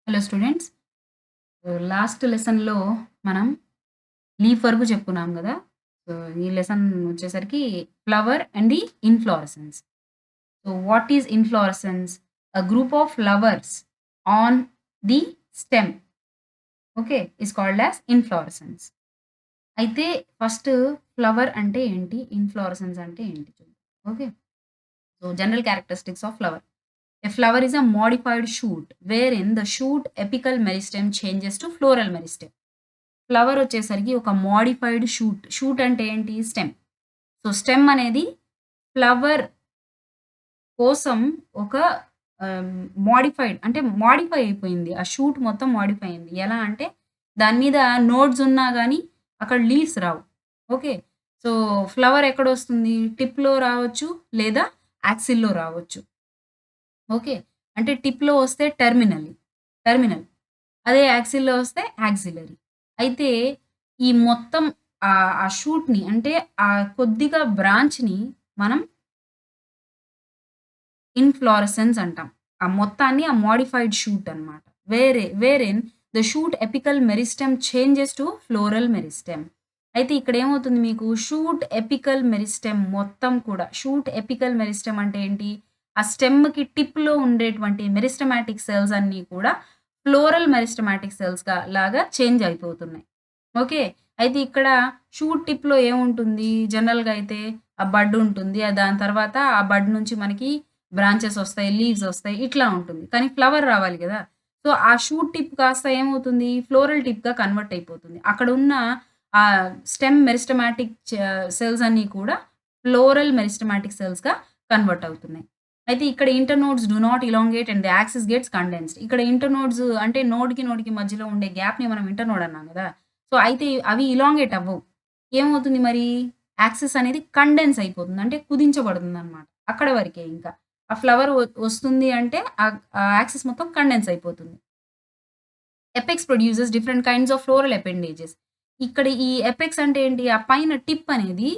Hello students. Last లెసన్‌లో మనం leaf వరకు చెప్పుకున్నాం గదా! సో, ఈ లెసన్ వచ్చేసరికి flower and the inflorescence. So, what is inflorescence? A group of flowers on the stem. Okay. Is called as inflorescence. అయితే first flower అంటే ఏంటి? ఇన్‌ఫ్లోరసెన్స్ అంటే ఏంటి చూద్దాం. Okay. So, general characteristics of flower. A flower is a modified shoot wherein the shoot apical meristem changes to floral meristem. Flower వచ్చేసరికి ఒక modified shoot. Shoot అంటే ఏంటి? స్టెమ్. సో, స్టెమ్ అనేది ఫ్లవర్ కోసం ఒక మోడిఫైడ్ అంటే మోడిఫై అయిపోయింది. ఆ షూట్ మొత్తం మోడిఫై అయింది. ఎలా అంటే దాని మీద నోడ్స్ ఉన్నా గానీ అక్కడ లీవ్స్ రావు. ఓకే. సో, ఫ్లవర్ ఎక్కడొస్తుంది? టిప్‌లో రావచ్చు లేదా యాక్సిల్‌లో రావచ్చు. ఓకే. అంటే టిప్‌లో వస్తే టెర్మినల్. అదే యాక్సిల్‌లో వస్తే యాక్సిలరీ. అయితే ఈ మొత్తం ఆ షూట్‌ని అంటే కొద్దిగా బ్రాంచ్‌ని మనం ఇన్‌ఫ్లోరసెన్స్ అంటాం. ఆ మొత్తాన్ని మోడిఫైడ్ షూట్ అన్నమాట. Wherein the shoot apical meristem changes to floral meristem. అయితే ఇక్కడ ఏమవుతుంది మీకు షూట్ ఎపికల్ మెరిస్టెమ్ మొత్తం కూడా షూట్ ఎపికల్ మెరిస్టెమ్ అంటే ఏంటి? ఆ స్టెమ్‌కి టిప్‌లో ఉండేటువంటి మెరిస్టమాటిక్ సెల్స్ అన్నీ కూడా ఫ్లోరల్ మెరిస్టమాటిక్ సెల్స్‌గా లాగా చేంజ్ అయిపోతున్నాయి. ఓకే. అయితే ఇక్కడ షూట్ టిప్‌లో ఏముంటుంది? జనరల్‌గా అయితే ఆ బడ్ ఉంటుంది. దాని తర్వాత ఆ బడ్ నుంచి మనకి బ్రాంచెస్ ఒస్తాయి, లీవ్స్ ఒస్తాయి. ఇట్లా ఉంటుంది. కానీ ఫ్లవర్ రావాలి గదా! సో, ఆ షూట్ టిప్ కాస్త ఏమవుతుంది? ఫ్లోరల్ టిప్‌గా కన్వర్ట్ అయిపోతుంది. అక్కడున్న స్టెమ్ మెరిస్టమాటిక్ సెల్స్ అన్నీ కూడా ఫ్లోరల్ మెరిస్టమాటిక్ సెల్స్‌గా కన్వర్ట్ అవుతున్నాయి. అయితే ఇక్కడ internodes do not elongate and the axis gets condensed. ఇక్కడ ఇంటర్‌నోడ్స్ అంటే నోడ్‌కి మధ్యలో ఉండే గ్యాప్‌ని మనం ఇంటర్‌నోడ్ అన్నాం గదా! సో, అయితే అవి ఎలాంగేట్ అవ్వవు. ఏమవుతుంది మరి? యాక్సిస్ అనేది కండెన్స్ అయిపోతుంది. అంటే కుదించబడుతుందనమాట. అక్కడ వరకే ఇంకా. ఆ ఫ్లవర్ వస్తుంది అంటే ఆ యాక్సిస్ మొత్తం కండెన్స్ అయిపోతుంది. Apex produces different kinds of floral appendages. ఇక్కడ ఈ ఎపెక్స్ అంటే ఏంటి? ఆ పైన టిప్ అనేది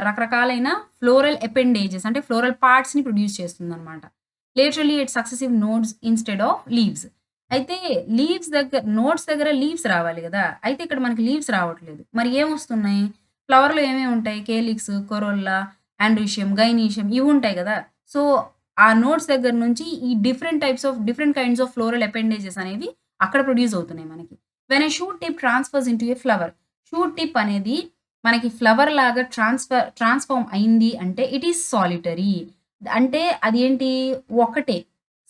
రకరకాలైన ఫ్లోరల్ అపెండేజెస్ అంటే ఫ్లోరల్ పార్ట్స్‌ని ప్రొడ్యూస్ చేస్తుందనమాట. Laterally it successive nodes instead of leaves. అయితే నోడ్స్ దగ్గర లీవ్స్ రావాలి గదా! అయితే ఇక్కడ మనకి లీవ్స్ రావట్లేదు. మరి ఏమొస్తున్నాయి? ఫ్లవర్‌లో ఏమేమి ఉంటాయి? కేలిక్స్, కొరోల్లా, ఆండ్రీషియం, గైనీషియం ఇవి ఉంటాయి గదా! సో, ఆ నోడ్స్ దగ్గర నుంచి ఈ different kinds of floral appendages అనేవి అక్కడ ప్రొడ్యూస్ అవుతున్నాయి మనకి. When a shoot tip transfers into a flower. Shoot tip అనేది మనకి ఫ్లవర్ లాగా ట్రాన్స్‌ఫార్మ్ అయింది అంటే ఇట్ ఈస్ సాలిటరీ. అంటే అదేంటి ఒకటే.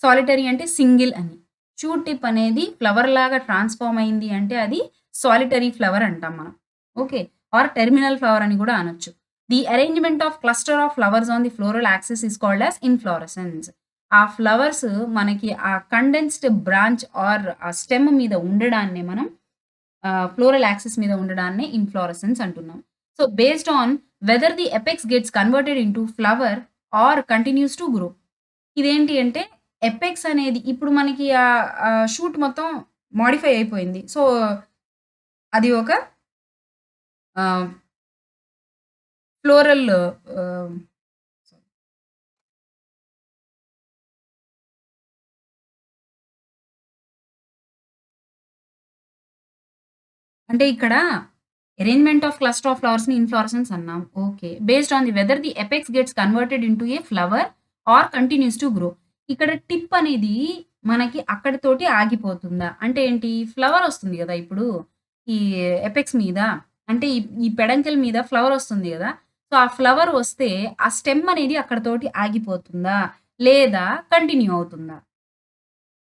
సాలిటరీ అంటే సింగిల్ అని. షూట్ టిప్ అనేది ఫ్లవర్ లాగా ట్రాన్స్‌ఫార్మ్ అయింది అంటే అది సాలిటరీ ఫ్లవర్ అంటాం మనం. ఓకే. ఆర్ టెర్మినల్ ఫ్లవర్ అని కూడా అనొచ్చు. The arrangement of cluster of flowers on the floral axis is called as inflorescence. ఆ ఫ్లవర్స్ మనకి ఆ కండెన్స్డ్ బ్రాంచ్ ఆర్ ఆ స్టెమ్ మీద ఉండడాన్నే మనం ఫ్లోరల్ యాక్సిస్ మీద ఉండడాన్నే ఇన్‌ఫ్లోరసెన్స్ అంటున్నాం. So, based on whether the apex gets converted into flower or continues to grow. ఇదేంటి అంటే ఎపెక్స్ అనేది ఇప్పుడు మనకి షూట్ మొత్తం మోడిఫై అయిపోయింది. సో, అది ఒక ఆహ్, ఫ్లోరల్ ఆహ్, అంటే ఇక్కడ అరేంజ్‌మెంట్ ఆఫ్ క్లస్టర్ ఆఫ్ ఫ్లవర్స్‌ని ఇన్‌ఫ్లోరసెన్స్ అన్నాం. Okay. Based on the weather the apex gets converted into a flower or continues to grow. ఇక్కడ టిప్ అనేది మనకి అక్కడితోటి ఆగిపోతుందా? అంటే ఏంటి? ఫ్లవర్ వస్తుంది గదా! ఇప్పుడు ఈ ఎపెక్స్ మీద అంటే ఈ పెడంకిల్ మీద ఫ్లవర్ వస్తుంది గదా! సో, ఆ ఫ్లవర్ వస్తే ఆ స్టెమ్ అనేది అక్కడితోటి ఆగిపోతుందా? లేదా కంటిన్యూ అవుతుందా?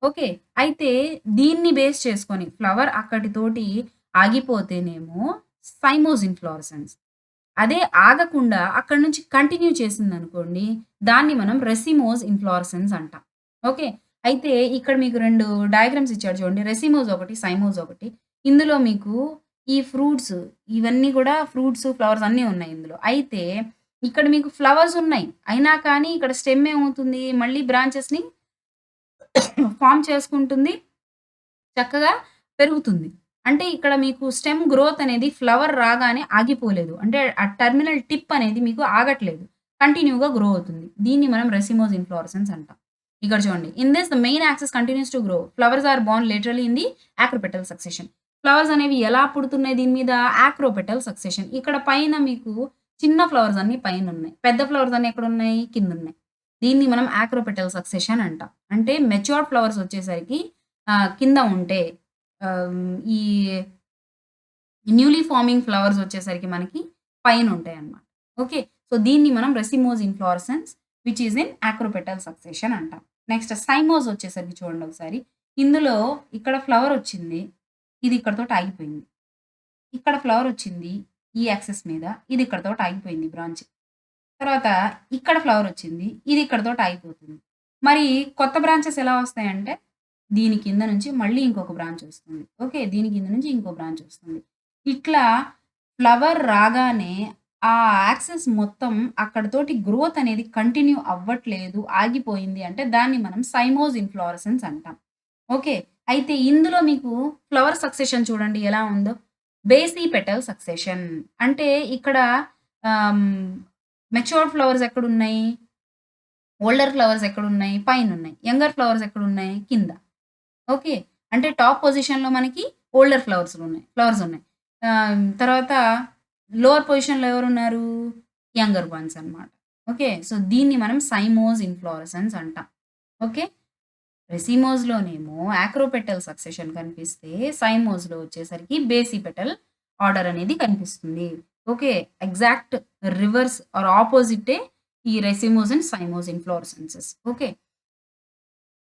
ఓకే. అయితే దీన్ని బేస్ చేసుకొని ఫ్లవర్ అక్కడితోటి ఆగిపోతేనేమో సైమోస్ ఇన్‌ఫ్లోరసెన్స్. అదే ఆగకుండా అక్కడి నుంచి కంటిన్యూ చేసిందనుకోండి, దాన్ని మనం రెసిమోస్ ఇన్‌ఫ్లోరసెన్స్ అంటాం. ఓకే. అయితే ఇక్కడ మీకు 2 డయాగ్రామ్స్ ఇచ్చాడు చూడండి. రెసిమోస్ ఒకటి, సైమోస్ ఒకటి. ఇందులో మీకు ఈ ఫ్రూట్స్ ఇవన్నీ గూడా ఫ్రూట్స్, ఫ్లవర్స్ అన్నీ ఉన్నాయి ఇందులో. అయితే ఇక్కడ మీకు ఫ్లవర్స్ ఉన్నాయి. అయినా కానీ ఇక్కడ స్టెమ్ ఏమవుతుంది? మళ్ళీ బ్రాంచెస్‌ని ఫార్మ్ చేసుకుంటుంది. చక్కగా పెరుగుతుంది. అంటే ఇక్కడ మీకు స్టెమ్ గ్రోత్ అనేది ఫ్లవర్ రాగానే ఆగిపోలేదు. అంటే ఆ టెర్మినల్ టిప్ అనేది మీకు ఆగట్లేదు. కంటిన్యూ‌గా గ్రో అవుతుంది. దీన్ని మనం రెసిమోస్ ఇన్‌ఫ్లోరసెన్స్ అంటాం. ఇక్కడ చూడండి. In this the main axis continues to grow. Flowers are borne laterally in the acropetal succession. Flowers అనేవి ఎలా పుడుతున్నాయి దీని మీద? Acropetal succession. ఇక్కడ పైన మీకు చిన్న ఫ్లవర్స్ అన్నీ పైనున్నాయి. పెద్ద ఫ్లవర్స్ అన్నీ ఎక్కడున్నాయి? కిందున్నాయి. దీన్ని మనం యాక్రోపెటల్ సక్సెషన్ అంటాం. అంటే మెచ్యూర్డ్ ఫ్లవర్స్ వచ్చేసరికి కింద ఉంటే ఈ న్యూలీ ఫార్మింగ్ ఫ్లవర్స్ వచ్చేసరికి మనకి పైనుంటాయన్నమాట. ఓకే. సో, దీన్ని మనం racemose inflorescence which is in acropetal succession అంటాం. నెక్స్ట్ సైమోస్ వచ్చేసరికి చూడండి ఒకసారి. ఇందులో ఇక్కడ ఫ్లవర్ వచ్చింది. ఇది ఇక్కడితోటి ఆగిపోయింది. ఇక్కడ ఫ్లవర్ వచ్చింది ఈ యాక్సిస్ మీద. ఇది ఇక్కడితోటి ఆగిపోయింది బ్రాంచ్. తర్వాత ఇక్కడ ఫ్లవర్ వచ్చింది. ఇది ఇక్కడితోటి ఆగిపోతుంది. మరి కొత్త బ్రాంచెస్ ఎలా వస్తాయంటే దీని కింద నుంచి మళ్ళీ ఇంకొక బ్రాంచ్ వస్తుంది. ఓకే. దీని కింద నుంచి ఇంకో బ్రాంచ్ వస్తుంది. ఇట్లా ఫ్లవర్ రాగానే ఆ యాక్సెస్ మొత్తం అక్కడితోటి గ్రోత్ అనేది కంటిన్యూ అవ్వట్లేదు, ఆగిపోయింది అంటే దాన్ని మనం సైమోస్ ఇన్‌ఫ్లోరసెన్స్ అంటాం. ఓకే. అయితే ఇందులో మీకు ఫ్లవర్ సక్సెషన్ చూడండి ఎలా ఉందో. బేసి పెటల్ సక్సెషన్. అంటే ఇక్కడ ఆహ్, మెచ్యూర్డ్ ఫ్లవర్స్ ఎక్కడున్నాయి? ఓల్డర్ ఫ్లవర్స్ ఎక్కడున్నాయి? పైనున్నాయి. యంగర్ ఫ్లవర్స్ ఎక్కడున్నాయి? కింద. ఓకే. అంటే టాప్ పొజిషన్‌లో మనకి ఓల్డర్ ఫ్లవర్స్ ఉన్నాయి. తర్వాత లోవర్ పొజిషన్‌లో ఎవరున్నారు? యంగర్ వన్స్ అన్నమాట. ఓకే. సో, దీన్ని మనం సైమోస్ ఇన్‌ఫ్లోరసెన్స్ అంటాం. ఓకే. రెసిమోస్‌లోనేమో యాక్రోపెటల్ సక్సెషన్ కనిపిస్తే, సైమోస్‌లో వచ్చేసరికి బేసిపెటల్ ఆర్డర్ అనేది కనిపిస్తుంది. ఓకే. ఎగ్జాక్ట్ రివర్స్ ఆర్ ఆపోజిటే ఈ racemose and cymose inflorescences. Okay.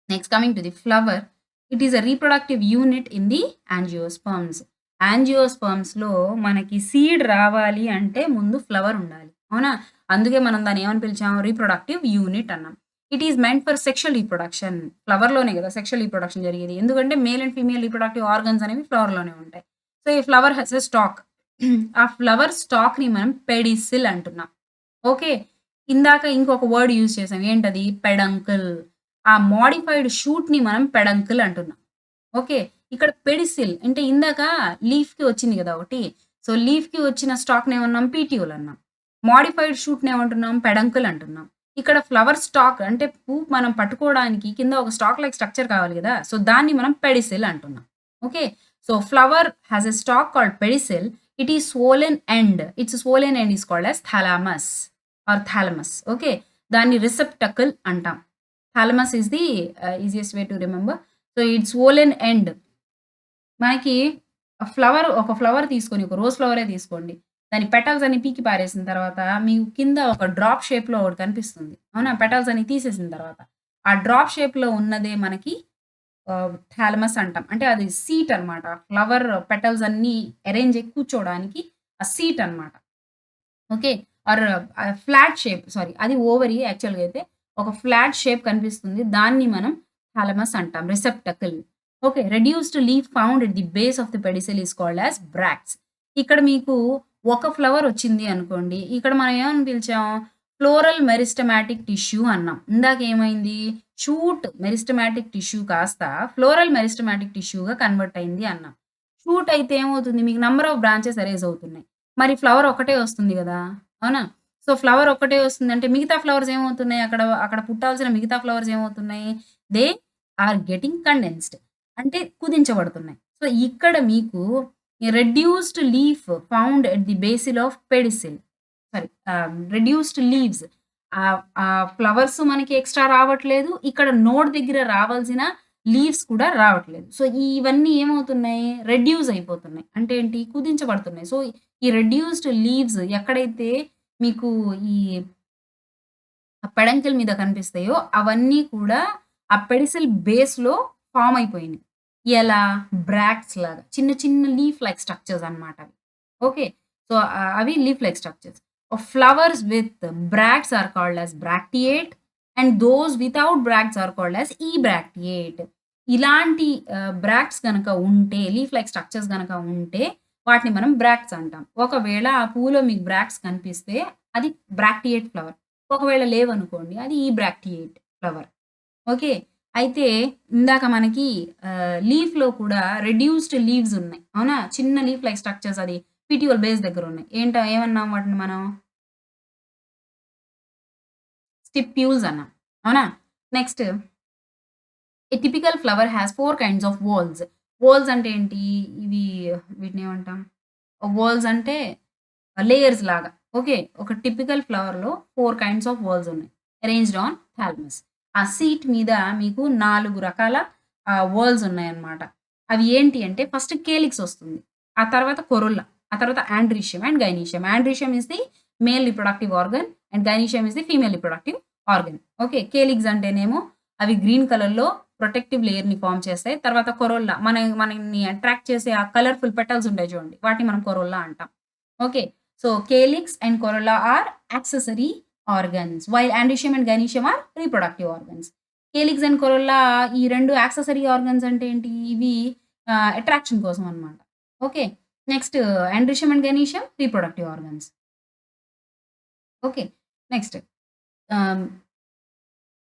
Next coming to the flower. It is a reproductive unit in the angiosperms. యాంజియోస్పర్మ్స్‌లో మనకి సీడ్ రావాలి అంటే ముందు ఫ్లవర్ ఉండాలి. అవునా? అందుకే మనం దాన్ని ఏమని పిలిచాం? రీప్రొడక్టివ్ యూనిట్ అన్నాం. It is meant for sexual reproduction. ఫ్లవర్‌లోనే కదా సెక్షువల్ రీప్రొడక్షన్ జరిగేది. ఎందుకంటే male and female reproductive organs అనేవి ఫ్లవర్‌లోనే ఉంటాయి. సో, ఈ ఫ్లవర్ హాస్ ఎ స్టాక్. ఆ ఫ్లవర్ స్టాక్‌ని మనం పెడిసిల్ అంటున్నాం. ఓకే. ఇందాక ఇంకొక వర్డ్ యూజ్ చేసాం. ఏంటది? పెడంకిల్. ఆ మోడిఫైడ్ షూట్‌ని మనం పెడంకిల్ అంటున్నాం. ఓకే. ఇక్కడ పెడిసిల్ అంటే ఇందాక లీఫ్‌కి వచ్చింది గదా! ఒకటి. సో, లీఫ్‌కి వచ్చిన స్టాక్‌ని ఏమన్నాం? పీటియోల్ అన్నాం. మోడిఫైడ్ షూట్‌ని ఏమంటున్నాం? పెడంకిల్ అంటున్నాం. ఇక్కడ ఫ్లవర్ స్టాక్ అంటే పువ్వు మనం పట్టుకోవడానికి కింద ఒక స్టాక్ లైక్ స్ట్రక్చర్ కావాలి గదా! సో, దాన్ని మనం పెడిసిల్ అంటున్నాం. Okay. So, flower has a stalk called pedicel. It is swollen end. Its swollen end is called as thalamus or thalamus. Okay. దాన్ని రిసెప్టకిల్ అంటాం. Thalamus is the easiest way to remember. So, its swollen end. మనకి ఒక flower తీసుకొని, ఒక rose ఫ్లవరే తీసుకోండి. దాని petals అన్ని పీకి పారేసిన తర్వాత, మీకు కింద ఒక డ్రాప్ షేప్‌లో ఒకటి కనిపిస్తుంది. అవునా? పెటల్స్ అన్ని తీసేసిన తర్వాత. ఆ డ్రాప్ షేప్‌లో ఉన్నదే మనకి థాలమస్ అంటాం. అంటే అది సీట్ అన్నమాట. ఫ్లవర్ పెటల్స్ అన్నీ అరేంజ్ అయ్యి కూర్చోవడానికి ఆ సీట్ అన్నమాట. Okay. Or flat shape sorry అది ఓవరీ యాక్చువల్‌గా అయితే. ఒక ఫ్లాట్ షేప్ కనిపిస్తుంది. దాన్ని మనం థాలమస్ అంటాం. Receptacle. Okay. Reduced leaf found at the base of the pedicel is called as bracts. ఇక్కడ మీకు ఒక ఫ్లవర్ వచ్చింది అనుకోండి. ఇక్కడ మనం ఏమని పిలిచాం? ఫ్లోరల్ మెరిస్టమాటిక్ టిష్యూ అన్నాం. ఇందాక ఏమైంది? షూట్ మెరిస్టమాటిక్ టిష్యూ కాస్త ఫ్లోరల్ మెరిస్టమాటిక్ టిష్యూగా కన్వర్ట్ అయింది అన్నాం. షూట్ అయితే ఏమవుతుంది? మీకు నంబర్ ఆఫ్ బ్రాంచెస్ అరేజ్ అవుతున్నాయి. మరి ఫ్లవర్ ఒక్కటే వస్తుంది గదా! అవునా? సో, ఫ్లవర్ ఒక్కటే వస్తుందంటే మిగతా ఫ్లవర్స్ ఏమవుతున్నాయి? అక్కడ అక్కడ పుట్టాల్సిన మిగతా ఫ్లవర్స్ ఏమవుతున్నాయి? They are getting condensed. అంటే కుదించబడుతున్నాయి. సో, ఇక్కడ మీకు reduced leaf found at the basal of pedicel. Sorry reduced leaves. ఆ ఫ్లవర్స్ మనకి ఎక్స్‌ట్రా రావట్లేదు. ఇక్కడ నోడ్ దగ్గర రావాల్సిన లీవ్స్ కూడా రావట్లేదు. సో, ఇవన్నీ ఏమవుతున్నాయి? రెడ్యూస్ అయిపోతున్నాయి. అంటే ఏంటి? కుదించబడుతున్నాయి. సో, ఈ రెడ్యూస్డ్ లీవ్స్ ఎక్కడైతే మీకు ఈ పెడంకిల్ మీద కనిపిస్తాయో అవన్నీ కూడా ఆ పెడిసిల్ బేస్‌లో ఫార్మ్ అయిపోయినాయి. ఎలా? బ్రాక్ట్స్ లాగా. చిన్న చిన్న లీఫ్ లైక్ స్ట్రక్చర్స్ అన్నమాట అవి. ఓకే. సో, అవి leaf like structures. Flowers with bracts are called as bracteate and those without bracts are called as ebracteate. ఇలాంటి బ్రాక్ట్స్ గనక ఉంటే లీఫ్ లైక్ స్ట్రక్చర్స్ గనక ఉంటే వాటిని మనం బ్రాక్ట్స్ అంటాం. ఒకవేళ ఆ పువ్వులో మీకు బ్రాక్ట్స్ కనిపిస్తే అది బ్రాక్టియేట్ ఫ్లవర్. ఒకవేళ లేవనుకోండి అది ఈబ్రాక్టియేట్ ఫ్లవర్. ఓకే. అయితే ఇందాక మనకి లీఫ్‌లో కూడా రెడ్యూస్డ్ లీవ్స్ ఉన్నాయి. అవునా? చిన్న లీఫ్ లైక్ స్ట్రక్చర్స్ అది పిటియోల్ బేస్ దగ్గర ఉన్నాయి. ఏమన్నాం వాటిని మనం? స్టిప్యూల్స్ అన్నాం. అవునా? Next a typical flower has 4 kinds of walls. Walls అంటే ఏంటి? ఇవి వీటినేమంటాం? వాల్స్ అంటే లేయర్స్ లాగా. ఓకే. ఒక టిపికల్ ఫ్లవర్‌లో 4 కైండ్స్ ఆఫ్ వాల్స్ ఉన్నాయి. Arranged on thalamus. ఆ సీట్ మీద మీకు 4 రకాల వాల్స్ ఉన్నాయన్నమాట. అవి ఏంటి అంటే ఫస్ట్ కేలిక్స్ వస్తుంది. ఆ తర్వాత కొరుల్లా. ఆ తర్వాత androecium and gynoecium. Androecium is the male reproductive organ and gynoecium is the female reproductive organ. Okay. Calyx అంటేనేమో అవి గ్రీన్ కలర్‌లో ప్రొటెక్టివ్ లేయర్‌ని ఫార్మ్ చేస్తాయి. తర్వాత కొరోల్లా మనల్ని అట్రాక్ట్ చేసే ఆ కలర్‌ఫుల్ పెటల్స్ ఉంటాయి చూడండి. వాటిని మనం కొరోల్లా అంటాం. Okay. So, calyx and corolla are accessory organs, while androecium and gynoecium are reproductive organs. calyx and corolla ఈ 2 యాక్సెసరీ ఆర్గన్స్ అంటే ఏంటి? ఇవి అట్రాక్షన్ కోసం అన్నమాట. Okay. Next androecium and gynoecium reproductive organs. Okay. Next ఆహ్,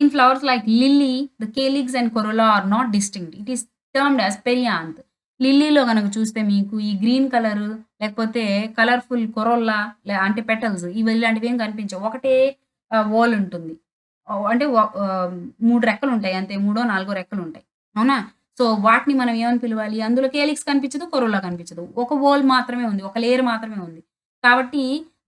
in flowers like lily, the calyx and corolla are not distinct. It is termed as perianth. లిల్లీలో గనక చూస్తే మీకు ఈ గ్రీన్ కలరు లేకపోతే కలర్‌ఫుల్ కొరోల్లా అంటే పెటల్స్ ఇలాంటివేం కనిపించవు. ఒకటే వోల్ ఉంటుంది. అంటే 3 రెక్కలుంటాయి అంతే. మూడో, నాలుగో రెక్కలుంటాయి. అవునా? సో, వాటిని మనం ఏమని పిలవాలి? అందులో కేలిక్స్ కనిపించదు, కొరోల్లా కనిపించదు. ఒక వోల్ మాత్రమే ఉంది. ఒక లేయర్ మాత్రమే ఉంది. కాబట్టి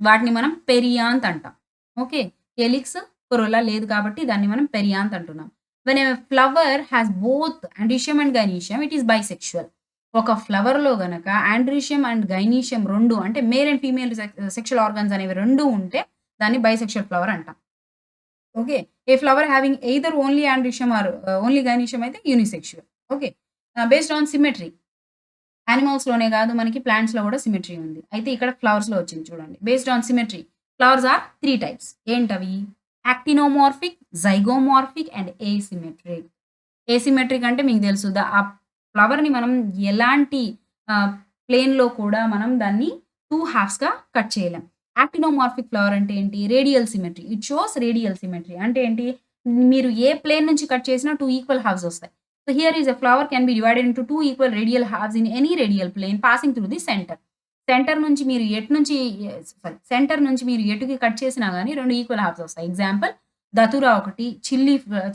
వాటిని మనం పెరియాంత్ అంటాం. ఓకే. కేలిక్స్, కొరోల్లా లేదు కాబట్టి దాన్ని మనం పెరియాంత్ అంటున్నాం. When a flower has both androecium and gynoecium it is bisexual. ఒక ఫ్లవర్‌లో గనక ఆండ్రీషియం అండ్ గైనీషియం 2 అంటే male and female sexual organs అనేవి 2 ఉంటే దాన్ని బైసెక్షువల్ ఫ్లవర్ అంటాం. Okay. A flower having either only androecium or only gynoecium అయితే unisexual. Okay. Based on symmetry. యానిమల్స్‌లోనే కాదు మనకి ప్లాంట్స్‌లో కూడా సిమెట్రీ ఉంది. అయితే ఇక్కడ ఫ్లవర్స్‌లో వచ్చింది చూడండి. Based on symmetry flowers are 3 types. ఏంటవి? Actinomorphic, zygomorphic and asymmetric. Asymmetric అంటే మీకు తెలుసు. ఆ ఫ్లవర్‌ని మనం ఎలాంటి ఆహ్, ప్లేన్‌లో కూడా మనం దాన్ని 2 హాల్ఫ్స్‌గా కట్ చేయలేం. యాక్టినోమార్ఫిక్ ఫ్లవర్ అంటే ఏంటి? Radial symmetry. It shows radial symmetry. అంటే ఏంటి? మీరు ఏ ప్లేన్ నుంచి కట్ చేసినా 2 ఈక్వల్ హాల్ఫ్స్ వస్తాయి. So, here is a flower can be divided into 2 equal radial halves in any radial plane passing through the centre. Centre నుంచి మీరు ఎటు నుంచి సెంటర్ నుంచి మీరు ఎటుకి కట్ చేసినా గాని 2 ఈక్వల్ హాల్ఫ్స్ వస్తాయి. ఎగ్జాంపుల్ దతురా ఒకటి,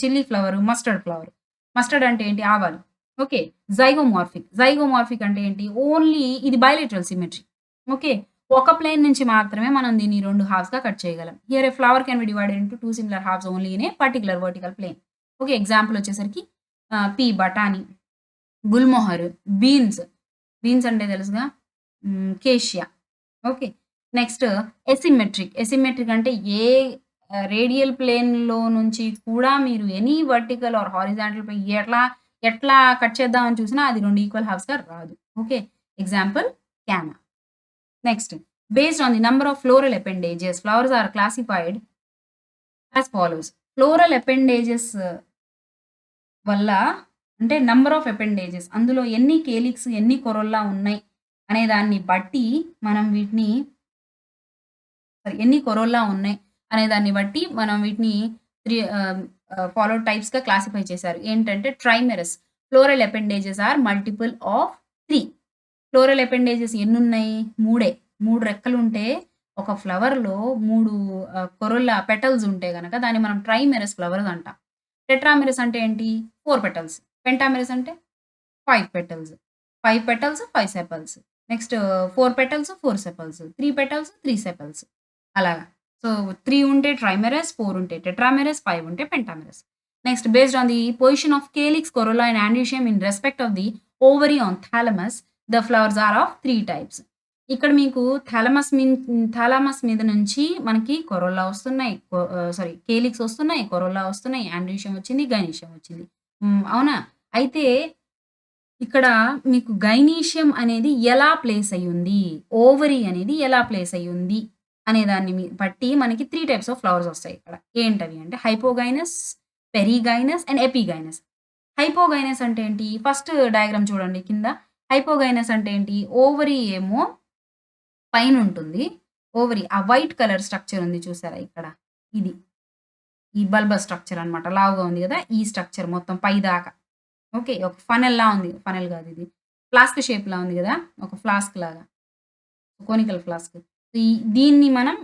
chilli flower, mustard flower. Mustard అంటే ఏంటి? ఆవాలు. ఓకే. జైగోమార్ఫిక్. జైగోమార్ఫిక్ అంటే ఏంటి? ఓన్లీ ఇది బైలేటరల్ సిమెట్రీ. ఓకే. ఒక ప్లేన్ నుంచి మాత్రమే మనం దీన్ని 2 హాల్ఫ్స్‌గా కట్ చేయగలం. Here a flower can be divided into 2 similar halves only in a particular vertical plane. Okay. Example వచ్చేసరికి పీ బఠానీ, గుల్మోహర్, బీన్స్. బీన్స్ అంటే తెలుసుగా? Cassia. Okay. Next asymmetric. Asymmetric అంటే ఏ రేడియల్ ప్లేన్‌లో నుంచి కూడా మీరు any vertical or horizontal plane ఎట్లా కట్ చేద్దామని చూసినా అది 2 ఈక్వల్ హాల్ఫ్స్‌గా రాదు. Okay. Example canna. Next based on the number of floral appendages flowers are classified as follows. Floral appendages వల్ల అంటే నంబర్ ఆఫ్ అపెండేజెస్ అందులో ఎన్ని కేలిక్స్, ఎన్ని కొరోల్లా ఉన్నాయి అనే దాన్ని బట్టి మనం వీటిని ఎన్ని కొరోల్లా ఉన్నాయి అనే దాన్ని బట్టి మనం వీటిని 3 ఫాలోడ్ టైప్స్‌గా క్లాసిఫై చేశారు. ఏంటంటే trimerous. Floral appendages are multiple of 3. Floral appendages ఎన్నున్నాయి? 3 రెక్కలుంటే ఒక ఫ్లవర్‌లో 3 కొరోల్లా పెటల్స్ ఉంటే గనక దాన్ని మనం ట్రైమెరస్ ఫ్లవర్స్ అంటాం. టెట్రామెరస్ అంటే ఏంటి? 4 పెటల్స్. పెంటామెరస్ అంటే 5 petals. 5 petals, 5 sepals. Next 4 petals, 4 sepals. 3 petals, 3 sepals. అలాగా. సో, 3 ఉంటే ట్రైమెరస్, 4 ఉంటే టెట్రామెరస్, 5 ఉంటే pentamerous. Next based on the position of calyx, corolla and androecium in respect of the ovary on thalamus, the flowers are of 3 types. ఇక్కడ మీకు thalamus మీద నుంచి మనకి corolla వస్తున్నాయి. కేలిక్స్ వస్తున్నాయి, కొరోల్లా వస్తున్నాయి, ఆండ్రీషియం వచ్చింది, గైనీషియం వచ్చింది. అవునా? అయితే ఇక్కడ మీకు గైనీషియం అనేది ఎలా ప్లేస్ అయ్యుంది? ఓవరీ అనేది ఎలా ప్లేస్ అయ్యుంది? అనే దాన్ని బట్టి మనకి 3 టైప్స్ ఆఫ్ ఫ్లవర్స్ వస్తాయి ఇక్కడ. ఏంటవి అంటే hypogynous, perigynous and epigynous. Hypogynous అంటే ఏంటి? ఫస్ట్ డయాగ్రామ్ చూడండి కింద. హైపోగైనస్ అంటే ఏంటి? ఓవరీ ఏమో పైనుంటుంది. ఓవరీ ఆ వైట్ కలర్ స్ట్రక్చర్ ఉంది చూసారా ఇక్కడ? ఇది. ఈ బల్బస్ స్ట్రక్చర్ అన్నమాట. లావుగా ఉంది గదా! ఈ స్ట్రక్చర్ మొత్తం పైదాకా. ఓకే. ఒక ఫనెల్‌లా ఉంది. ఫనెల్ గాదు ఇది. ఫ్లాస్క్ షేప్‌లా ఉంది గదా! ఒక ఫ్లాస్క్ లాగా. Conical flask. ఈ దీన్ని మనం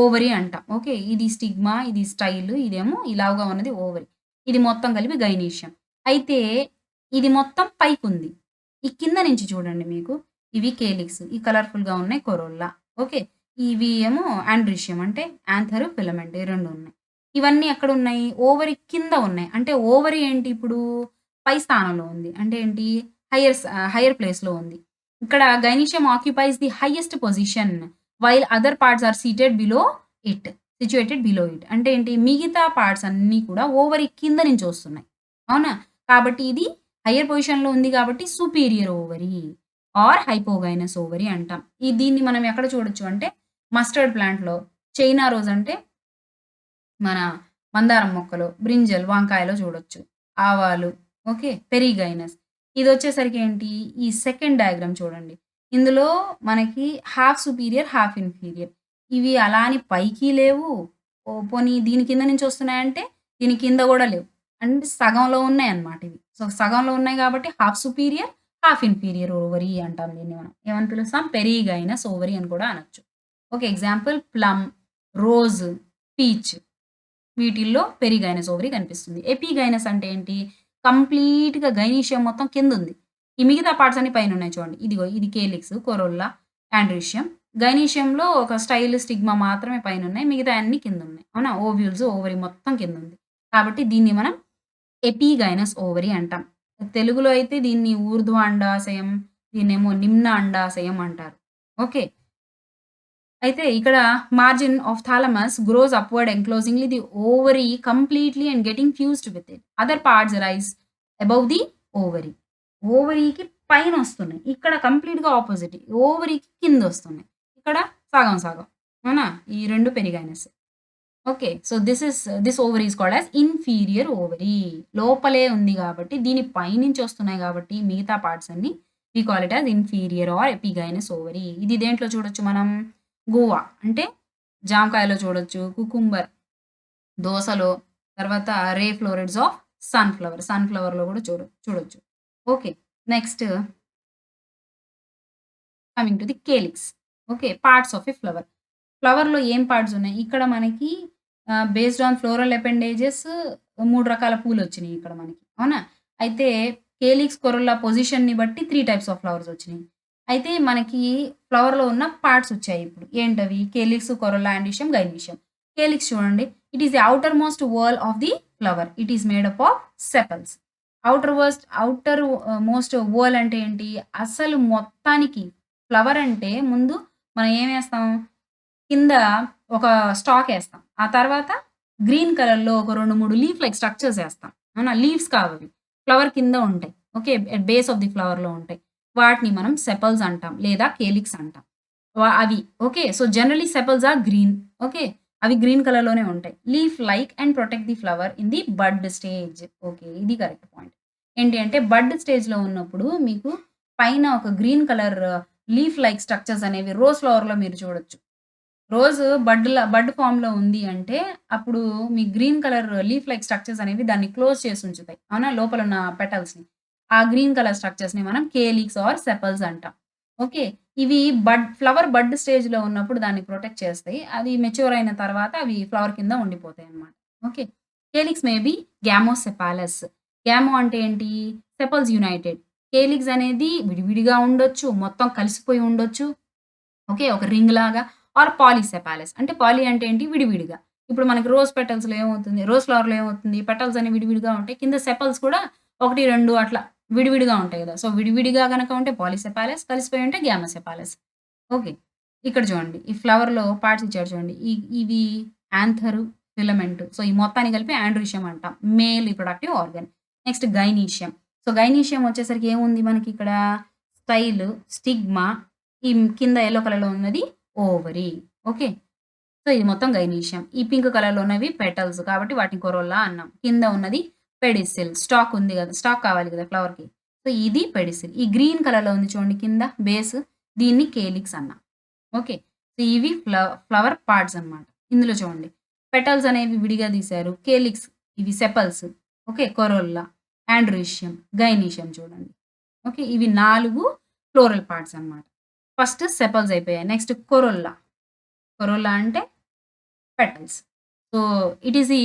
ఓవరీ అంటాం. ఓకే. ఇది స్టిగ్మా, ఇది స్టైల్, ఇదేమో ఈ లావుగా ఉన్నది ఓవరీ. ఇది మొత్తం కలిపి గైనీషియం. అయితే ఇది మొత్తం పైకుంది. ఈ కింద నుంచి చూడండి మీకు ఇవి కేలిక్స్. ఈ కలర్‌ఫుల్‌గా ఉన్నాయి కొరోల్లా. ఓకే. ఇవి ఏమో ఆండ్రీషియం అంటే యాంథర్, ఫిలమెంట్ ఈ 2 ఉన్నాయి. ఇవన్నీ ఎక్కడున్నాయి? ఓవరీ కింద ఉన్నాయి. అంటే ఓవరీ ఏంటి ఇప్పుడు పై స్థానంలో ఉంది. అంటే ఏంటి హైయర్ ప్లేస్‌లో ఉంది. ఇక్కడ gynoecium occupies the highest position while other parts are it. Situated below it. అంటే ఏంటి? మిగతా పార్ట్స్ అన్నీ కూడా ఓవరీ కింద నుంచి వస్తున్నాయి. అవునా? కాబట్టి ఇది హైయర్ పొజిషన్‌లో ఉంది కాబట్టి superior ovary or hypogynous ovary అంటాం. దీన్ని మనం ఎక్కడ చూడొచ్చు అంటే మస్టర్డ్ ప్లాంట్‌లో, చైనా రోజ్ అంటే మన మందారం మొక్కలో, బ్రింజల్, వంకాయలో చూడొచ్చు. ఆవాలు, ఓకే. పెరిగైనస్. ఇదొచ్చేసరికి ఏంటి? ఈ సెకండ్ డయాగ్రామ్ చూడండి. ఇందులో మనకి హాఫ్ సుపీరియర్, హాఫ్ ఇన్ఫీరియర్. ఇవి అలా అని పైకి లేవు. పోనీ దీని కింద నుంచి వస్తున్నాయంటే, దీని కింద గూడా లేవు. అంటే సగంలో ఉన్నాయన్నమాట ఇవి. సో, సగంలో ఉన్నాయి కాబట్టి half superior, half inferior ovary అంటాం దీన్ని మనం. ఏమని పిలుస్తాం? పెరిగైనస్ ఓవరీ అని కూడా అనొచ్చు. Okay. Example plum, rose, peach. వీటిల్లో పెరిగైనస్ ఓవరీ కనిపిస్తుంది. ఎపిగైనస్ అంటే ఏంటి? కంప్లీట్‌గా గైనీషియం మొత్తం కిందుంది. ఈ మిగతా పార్ట్స్ అన్ని పైనున్నాయి చూడండి. ఇదిగో ఇది కేలిక్స్, కొరోల్లా, ఆండ్రీషియం. గైనీషియంలో ఒక స్టైల్, స్టిగ్మా మాత్రమే పైనున్నాయి. మిగతాయన్నీ కిందున్నాయి. అవునా? ఓవ్యూల్స్, ఓవరీ మొత్తం కిందుంది. కాబట్టి దీన్ని మనం ఎపిగైనస్ ఓవరీ అంటాం. తెలుగులో అయితే దీన్ని ఊర్ధ్వ అండాశయం, దీన్నేమో నిమ్న అండాశయం అంటారు. ఓకే. అయితే ఇక్కడ margin of thalamus grows upward enclosingly the ovary completely and getting fused with it. Other parts rise above the ovary. ఓవరీకి పైనొస్తున్నాయి. ఇక్కడ కంప్లీట్‌గా ఆపోజిట్. ఓవరీకి కిందొస్తున్నాయి. ఇక్కడ సగం సగం. అవునా? ఈ 2 perigynous. Okay. So, this ovary is called as inferior ovary. లోపలే ఉంది గాబట్టి, దీని పైనుంచి వస్తున్నాయి గాబట్టి, మిగతా పార్ట్స్ అన్నీ we call it as inferior or epigynous ovary. ఇది దేంట్లో చూడొచ్చు మనం? గువా అంటే జామకాయలో చూడొచ్చు. కుకుంబర్, దోసలో, తర్వాత రే ఫ్లోరిడ్స్ ఆఫ్ సన్‌ఫ్లవర్. సన్‌ఫ్లవర్‌లో గూడా చూడొచ్చు. Okay. Next coming to the calyx. Okay. Parts of a flower. ఫ్లవర్‌లో ఏం పార్ట్స్ ఉన్నాయి? ఇక్కడ మనకి బేస్డ్ ఆన్ ఫ్లోరల్ అపెండేజెస్ 3 రకాల పూలొచ్చినియి ఇక్కడ మనకి. అవునా? అయితే కేలిక్స్, కొరల్లా పొజిషన్‌ని బట్టి 3 టైప్స్ ఆఫ్ ఫ్లవర్స్ వచ్చినియి. అయితే మనకి ఫ్లవర్‌లో ఉన్న పార్ట్స్ వచ్చాయి ఇప్పుడు. ఏంటవి? Calyx, corolla, androecium, gynoecium. Calyx చూడండి. It is the outermost whorl of the flower. It is made up of sepals. Outermost whorl అంటే ఏంటి? అసలు మొత్తానికి ఫ్లవర్ అంటే ముందు మనం ఏమేస్తాం? కింద ఒక స్టాకేస్తాం. ఆ తర్వాత గ్రీన్ కలర్‌లో ఒక 2, 3 లీఫ్ లైక్ స్ట్రక్చర్స్ ఏస్తాం. అవునా? లీవ్స్ కావవి. ఫ్లవర్ కింద ఉంటాయి. Okay. At base of the ఫ్లవర్‌లో ఉంటాయి. వాటిని మనం సెపల్స్ అంటాం. లేదా కేలిక్స్ అంటాం. అవి. Okay. So, generally sepals are green. Okay. అవి గ్రీన్ కలర్‌లోనే ఉంటాయి. Leaf like and protect the flower in the bud stage. Okay. ఇది కరెక్ట్ పాయింట్. ఏంటి అంటే బడ్ స్టేజ్‌లో ఉన్నప్పుడు మీకు పైన ఒక green colour leaf like structures అనేవి రోజ్ ఫ్లవర్‌లో మీరు చూడొచ్చు. రోజ్ బడ్ ఫార్మ్‌లో ఉంది అంటే, అప్పుడు మీ green colour leaf like structures అనేవి దాన్ని క్లోజ్ చేసి ఉంచుతాయి. అవునా? లోపలున్న పెటల్స్‌ని. ఆ గ్రీన్ కలర్ స్ట్రక్చర్స్‌ని మనం కేలిక్స్ ఆర్ సెపల్స్ అంటాం. ఓకే. ఇవి బడ్ స్టేజ్‌లో ఉన్నప్పుడు దాన్ని ప్రొటెక్ట్ చేస్తాయి. అది మెచ్యూర్ అయిన తర్వాత అవి ఫ్లవర్ కింద ఉండిపోతాయన్నమాట. Okay. Calyx may be gamosepalous. Gamo అంటే ఏంటి? Sepals United. కేలిక్స్ అనేది విడివిడిగా ఉండొచ్చు. మొత్తం కలిసిపోయి ఉండొచ్చు. ఓకే. ఒక రింగ్ లాగా ఆర్ పాలీసెపాలస్. అంటే పాలీ అంటే ఏంటి? విడివిడిగా. ఇప్పుడు మనకి రోజ్ పెటల్స్‌లో ఏమవుతుంది? రోజ్ ఫ్లవర్‌లో ఏమవుతుంది? పెటల్స్ అన్ని విడివిడిగా ఉంటాయి. కింద సెపల్స్ కూడా 1, 2 అట్లా విడివిడిగా ఉంటాయి గదా! సో, విడివిడిగా గనక ఉంటే పాలీసెపాలస్, కలిసిపోయి ఉంటే గ్యామోసెపాలస్. ఓకే. ఇక్కడ చూడండి. ఈ ఫ్లవర్‌లో పార్ట్స్ ఇచ్చాడు చూడండి. ఇవి యాంథరు, ఫిలమెంట్. సో, ఈ మొత్తాన్ని కలిపి ఆండ్రీషియం అంటాం. Male reproductive organ. Next gynoecium. So, gynoecium వచ్చేసరికి ఏముంది మనకిక్కడ? స్టైల్, స్టిగ్మా, ఈ కింద యెల్లో కలర్‌లో ఉన్నది ఓవరీ. ఓకే. సో, ఇది మొత్తం గైనీషియం. ఈ పింక్ కలర్‌లో ఉన్నవి పెటల్స్ కాబట్టి వాటిని కొరోల్లా అన్నాం. కింద ఉన్నది పెడిసిల్. స్టాక్ ఉంది గదా! స్టాక్ కావాలి గదా ఫ్లవర్‌కి. సో, ఇది పెడిసిల్. ఈ గ్రీన్ కలర్‌లో ఉంది చూడండి కింద బేస్ దీన్ని కేలిక్స్ అన్నాం. ఓకే. సో, ఇవి ఫ్లవర్ పార్ట్స్ అన్నమాట. ఇందులో చూడండి. పెటల్స్ అనేవి విడిగా తీశారు. కేలిక్స్ ఇవి sepals. Okay. Corolla, androecium, gynoecium చూడండి. ఓకే. ఇవి 4 ఫ్లోరల్ పార్ట్స్ అన్నమాట. ఫస్ట్ సెపల్స్ అయిపోయాయి. Next corolla. కొరోల్లా అంటే petals. So, it is the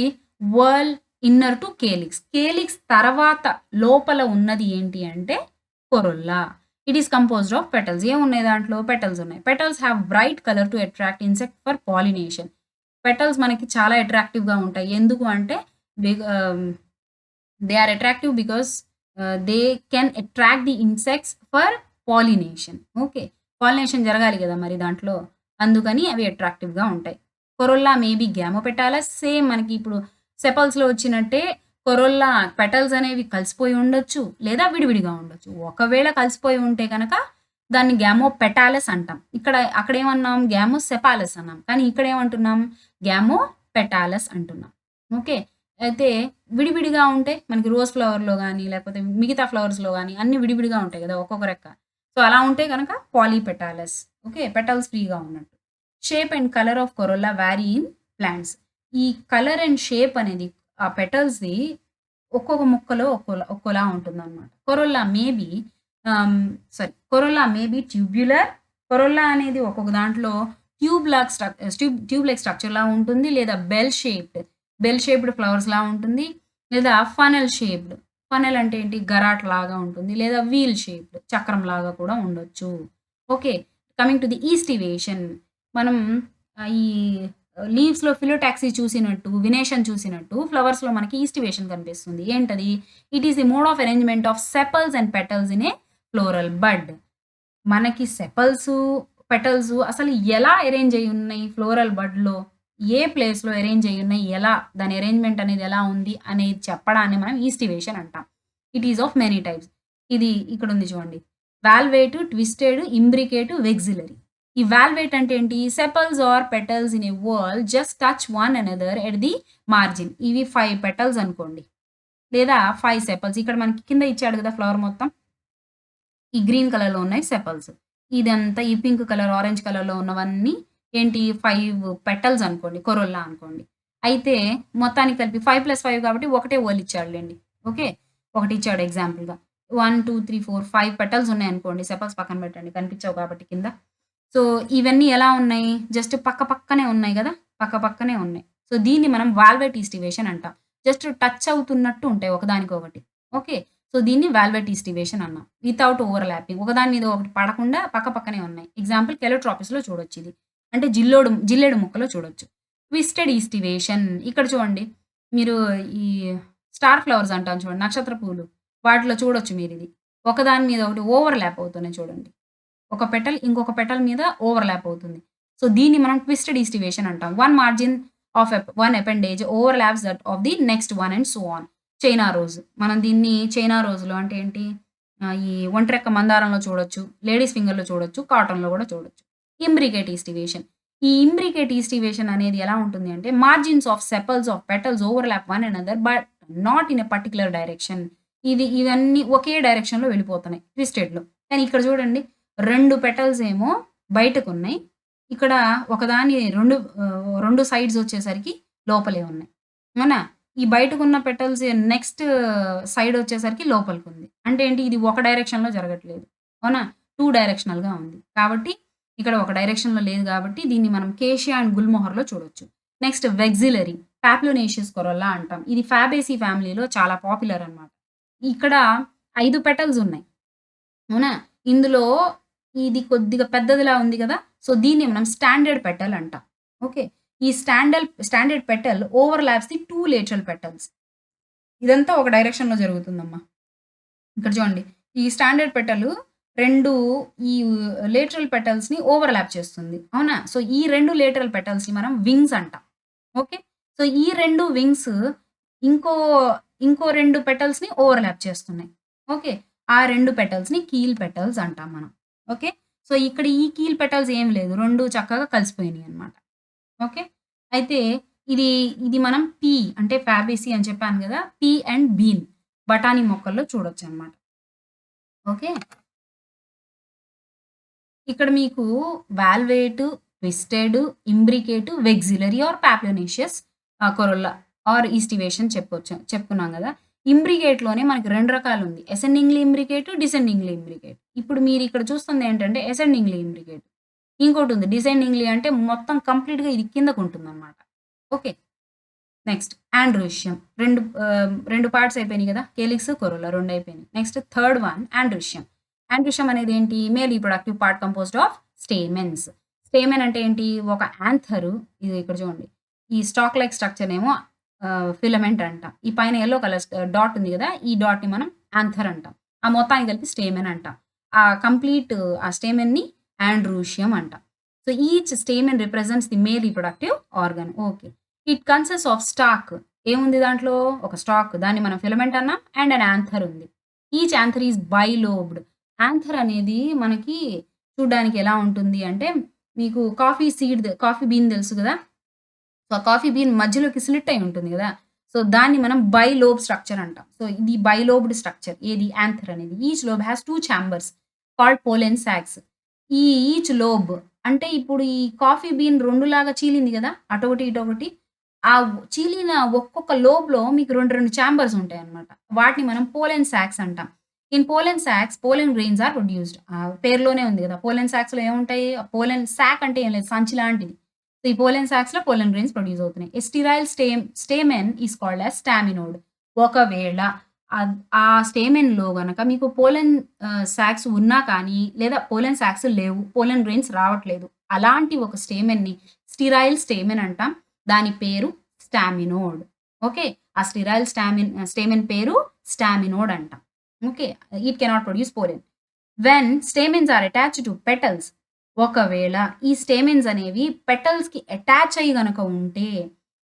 whorl inner to calyx. Calyx తర్వాత లోపల ఉన్నది ఏంటి అంటే corolla. It is composed of petals. ఏమున్నాయి దాంట్లో? పెటల్స్ ఉన్నాయి. Petals have bright colour to attract insect for pollination. Petals మనకి చాలా అట్రాక్టివ్‌గా ఉంటాయి. ఎందుకు అంటే they are attractive because they can attract the insects for pollination. Okay. Pollination జరగాలి గదా! మరి దాంట్లో. అందుకని అవి అట్రాక్టివ్‌గా ఉంటాయి. కొరొల్లా మేబీ గ్యామోపెటాలస్ సేమ్ మనకి ఇప్పుడు సెపల్స్‌లో వచ్చినట్టే కొరొల్లా పెటల్స్ అనేవి కలిసిపోయి ఉండొచ్చు. లేదా విడివిడిగా ఉండొచ్చు. ఒకవేళ కలిసిపోయి ఉంటే గనక దాన్ని గ్యామోపెటాలస్ అంటాం. అక్కడేమన్నాం? గ్యామోసెపాలస్ అన్నాం. కానీ ఇక్కడేమంటున్నాం? గ్యామోపెటాలస్ అంటున్నాం. ఓకే. అయితే విడివిడిగా ఉంటే మనకి రోజ్ ఫ్లవర్‌లో గాని, లేకపోతే మిగతా ఫ్లవర్స్‌లో గాని అన్నీ విడివిడిగా ఉంటాయి గదా! ఒక్కొక్క రెక్క. సో, అలా ఉంటే గనక పాలీపెటాలస్. ఓకే. పెటల్స్ ఫ్రీగా ఉన్నట్టు. Shape and colour of Corolla Wari in plants. ఈ కలర్ అండ్ షేప్ అనేది ఆ పెటల్స్‌ది ఒక్కొక్క మొక్కలో ఒక్కోలా ఉంటుందనమాట. కొరొల్లా మేబీ ఆహ్, కొరొల్లా మేబీ ట్యూబ్యులర్. కొరొల్లా అనేది ఒక్కొక్క దాంట్లో ట్యూబ్ లైక్ స్ట్రక్చర్‌లా ఉంటుంది. లేదా బెల్ షేప్డ్ ఫ్లవర్స్‌లా ఉంటుంది. లేదా ఫనెల్ షేప్డ్. ఫనెల్ అంటే ఏంటి? గరాట్లాగా ఉంటుంది. లేదా వీల్ షేప్డ్ చక్రంలాగా కూడా ఉండొచ్చు. Okay. Coming to the aestivation. మనం ఈ లీవ్స్‌లో ఫిలోటాక్సీ చూసినట్టు, వినేషన్ చూసినట్టు ఫ్లవర్స్‌లో మనకి ఈస్టివేషన్ కనిపిస్తుంది. ఏంటది? It is the mode of arrangement of sepals and petals in a floral bud. మనకి పెటల్సు అసలు ఎలా అరేంజ్ అయ్యున్నాయి ఫ్లోరల్ బడ్‌లో? ఏ ప్లేస్‌లో అరేంజ్ అయ్యున్నాయి? దాని అరేంజ్‌మెంట్ అనేది ఎలా ఉంది? అనేది చెప్పడాన్ని మనం ఈస్టివేషన్ అంటాం. It is of many types. ఇది ఇక్కడుంది చూడండి. Valvate, twisted, imbricate, vexillary. ఈ వాల్వేట్ అంటే ఏంటి? Sepals or petals in a whorl just touch one another at the margin. ఇవి 5 పెటల్స్ అనుకోండి. లేదా 5 సెపల్స్. ఇక్కడ మనకి కింద ఇచ్చాడు కదా ఫ్లవర్ మొత్తం. ఈ గ్రీన్ కలర్‌లో ఉన్నాయి సెపల్స్. ఇదంతా ఈ పింక్ కలర్, ఆరెంజ్ కలర్‌లో ఉన్నవన్నీ ఏంటి 5 పెటల్స్ అనుకోండి. కొరొల్లా అనుకోండి. అయితే మొత్తానికి కలిపి 5+5 కాబట్టి ఒకటే ఓల్ ఇచ్చాడులెండి. ఓకే. ఒకటిచ్చాడు ఎగ్జాంపుల్‌గా. 1, 2, 3, 4, 5 పెటల్స్ ఉన్నాయనుకోండి. సెపల్స్ పక్కన పెట్టండి. కనిపించవు కాబట్టి కింద. సో, ఇవన్నీ ఎలా ఉన్నాయి? జస్ట్ పక్కనే ఉన్నాయి గదా! పక్కనే ఉన్నాయి. సో, దీన్ని మనం వాల్వేట్ ఈస్టివేషన్ అంటాం. జస్ట్ టచ్ అవుతున్నట్టు ఉంటాయి ఒకదానికొకటి. ఓకే. సో, దీన్ని వాల్వేట్ ఈస్టివేషన్ అన్నాం. Without overlapping. ఒకదాని మీద ఒకటి పడకుండా పక్కనే ఉన్నాయి. ఎగ్జాంపుల్ కెలోట్రాపిస్‌లో చూడొచ్చిది. అంటే జిల్లేడు మొక్కలో చూడొచ్చు. Twisted aestivation. ఇక్కడ చూడండి. మీరు ఈ స్టార్ ఫ్లవర్స్ అంటాం చూడండి. నక్షత్ర పువ్వులు. వాటిలో చూడొచ్చు మీరిది. ఒకదాని మీద ఒకటి ఓవర్‌లాప్ అవుతున్నాయి చూడండి. ఒక పెటల్ ఇంకొక పెటల్ మీద ఓవర్‌లాప్ అవుతుంది. సో, దీన్ని మనం ట్విస్టెడ్ ఈస్టివేషన్ అంటాం. One margin of one appendage overlaps that of the next one and so on. China rose. మనం దీన్ని చైనా రోజ్‌లో అంటే ఏంటి? ఈ ఒంటెరెక్క మందారంలో చూడొచ్చు. లేడీస్ ఫింగర్‌లో చూడొచ్చు. కాటన్‌లో గూడా చూడొచ్చు. Imbricate aestivation. ఈ ఇంబ్రికేట్ ఈస్టివేషన్ అనేది ఎలా ఉంటుంది అంటే margins of sepals of petals overlap one another but not in a particular direction. ఇవన్నీ ఒకే డైరెక్షన్‌లో వెళ్ళిపోతున్నాయి ట్విస్టెడ్‌లో. కానీ ఇక్కడ చూడండి 2 పెటల్స్ ఏమో బయటకున్నాయి. ఇక్కడ ఒకదాని 2 సైడ్స్ వచ్చేసరికి లోపలే ఉన్నాయి. అవునా? ఈ బయటకున్న పెటల్స్ నెక్స్ట్ సైడ్ వచ్చేసరికి లోపలికుంది. అంటే ఏంటి? ఇది ఒక డైరెక్షన్‌లో జరగట్లేదు. అవునా? 2 డైరెక్షనల్‌గా ఉంది. కాబట్టి ఇక్కడ ఒక డైరెక్షన్‌లో లేదు గాబట్టి దీన్ని మనం కేషియా అండ్ గుల్మోహర్‌లో చూడొచ్చు. నెక్స్ట్ వెక్సిలరీ, పాప్లోనేషియస్ కొరల్లా అంటాం. ఇది ఫ్యాబేసీ ఫ్యామిలీలో చాలా పాపులర్ అన్నమాట. ఇక్కడ 5 పెటల్స్ ఉన్నాయి. అవునా? ఇందులో ఇది కొద్దిగా పెద్దదిలా ఉంది గదా! సో, దీన్ని మనం స్టాండర్డ్ పెటల్ అంటాం. ఓకే. ఈ standard petal overlaps the 2 lateral petals. ఇదంతా ఒక డైరెక్షన్‌లో జరుగుతుందమ్మా. ఇక్కడ చూడండి. ఈ స్టాండర్డ్ పెటల్ 2 ఈ లేటరల్ పెటల్స్‌ని ఓవర్‌లాప్ చేస్తుంది. అవునా? సో, ఈ 2 లేటరల్ పెటల్స్‌ని మనం వింగ్స్ అంటాం. ఓకే. సో, ఈ 2 వింగ్స్ ఇంకో ఇంకో 2 పెటల్స్‌ని ఓవర్‌లాప్ చేస్తున్నాయి. ఓకే. ఆ 2 పెటల్స్‌ని కీల్ పెటల్స్ అంటాం మనం. ఓకే. సో, ఇక్కడ ఈ కీల్ పెటల్స్ ఏమి లేదు. 2 చక్కగా కలిసిపోయినాయన్నమాట. ఓకే. అయితే ఇది, ఇది మనం అంటే ఫ్యాబేసీ అని చెప్పాను గదా! పీ అండ్ బీన్ బఠానీ మొక్కల్లో చూడొచ్చన్నమాట. ఓకే. ఇక్కడ మీకు valvate, twisted, imbricate, vexillary or papilionaceous corolla or aestivation చెప్పుకున్నాం గదా! ఇంబ్రికేట్‌లోనే మనకి 2 రకాలుంది. అసెండింగ్‌లీ ఇంబ్రికేట్, డిసెండింగ్‌లీ ఇంబ్రికేట్. ఇప్పుడు మీరిక్కడ చూస్తుందేంటంటే అసెండింగ్‌లీ ఇంబ్రికేట్. ఇంకోటుంది డిసెండింగ్‌లీ అంటే మొత్తం కంప్లీట్‌గా ఇది కిందకుంటుందనమాట. ఓకే. Next androecium. 2 పార్ట్స్ అయిపోయినాయి కదా! కేలిక్స్, కొరోలా 2 అయిపోయినాయి. Next third one androecium. Androecium అనేది ఏంటి? Male reproductive part composed of stamens. Stamen అంటే ఏంటి? ఒక యాంథరు ఇది ఇక్కడ చూడండి. ఈ స్టాక్ లైక్ స్ట్రక్చర్ ఏమో ఫిలమెంట్ అంటాం. ఈ పైన యెల్లో కలర్ డాట్ ఉంది కదా! ఈ డాట్‌ని మనం యాంథర్ అంటాం. ఆ మొత్తాన్ని కలిపి స్టేమెన్ అంటాం. ఆ కంప్లీట్ ఆ స్టేమెన్‌ని ఆండ్రోషియం అంటాం. So each stamen represents the male reproductive organ. Okay. It consists of stalk. ఏముంది దాంట్లో? ఒక స్టాక్. దాన్ని మనం ఫిలమెంట్ అన్నాం. అండ్ అన్ యాంథర్ ఉంది. Each anther is bilobed. Anther అనేది మనకి చూడ్డానికి ఎలా ఉంటుంది అంటే, మీకు కాఫీ బీన్ తెలుసు కదా! సో, ఆ కాఫీ బీన్ మధ్యలోకి స్లిట్ అయి ఉంటుంది గదా! సో, దాన్ని మనం బైలోబ్ స్ట్రక్చర్ అంటాం. సో, ఇది బైలోబ్డ్ స్ట్రక్చర్. ఏది? యాంథర్ అనేది. Each lobe has 2 chambers called pollen sacs. ఈ ఈచ్ లోబ్ అంటే ఇప్పుడు ఈ కాఫీ బీన్ 2 లాగా చీలింది గదా! అటొకటి, ఇటొకటి. ఆ చీలిన ఒక్కొక్క లోబ్‌లో మీకు 2 చాంబర్స్ ఉంటాయన్నమాట. వాటిని మనం పోలెన్ సాక్స్ అంటాం. In pollen sacs pollen grains are produced. పేరులోనే ఉంది గదా! పోలెన్ సాక్స్‌లో ఏముంటాయి? పోలెన్ సాక్ అంటే ఏం లేదు. సంచి లాంటిది. సో, ఈ పోలెన్ సాక్స్‌లో పోలెన్ గ్రెయిన్స్ ప్రొడ్యూస్ అవుతున్నాయి. A sterile stamen is called as staminode. ఒకవేళ ఆ స్టేమెన్‌లో గనక మీకు పోలెన్ సాక్స్ ఉన్నా కానీ, లేదా పోలెన్ సాక్స్ లేవు. పోలెన్ గ్రెయిన్స్ రావట్లేదు. అలాంటి ఒక స్టేమెన్‌ని స్టెరైల్ స్టేమెన్ అంటాం. దాని పేరు స్టామినోడ్. ఓకే. ఆ స్టెరైల్ స్టేమెన్ పేరు స్టామినోడ్ అంటాం. Okay. It cannot produce pollen. When stamens are attached to petals. ఒకవేళ ఈ స్టేమెన్స్ అనేవి పెటల్స్‌కి అటాచ్ అయ్యి గనక ఉంటే,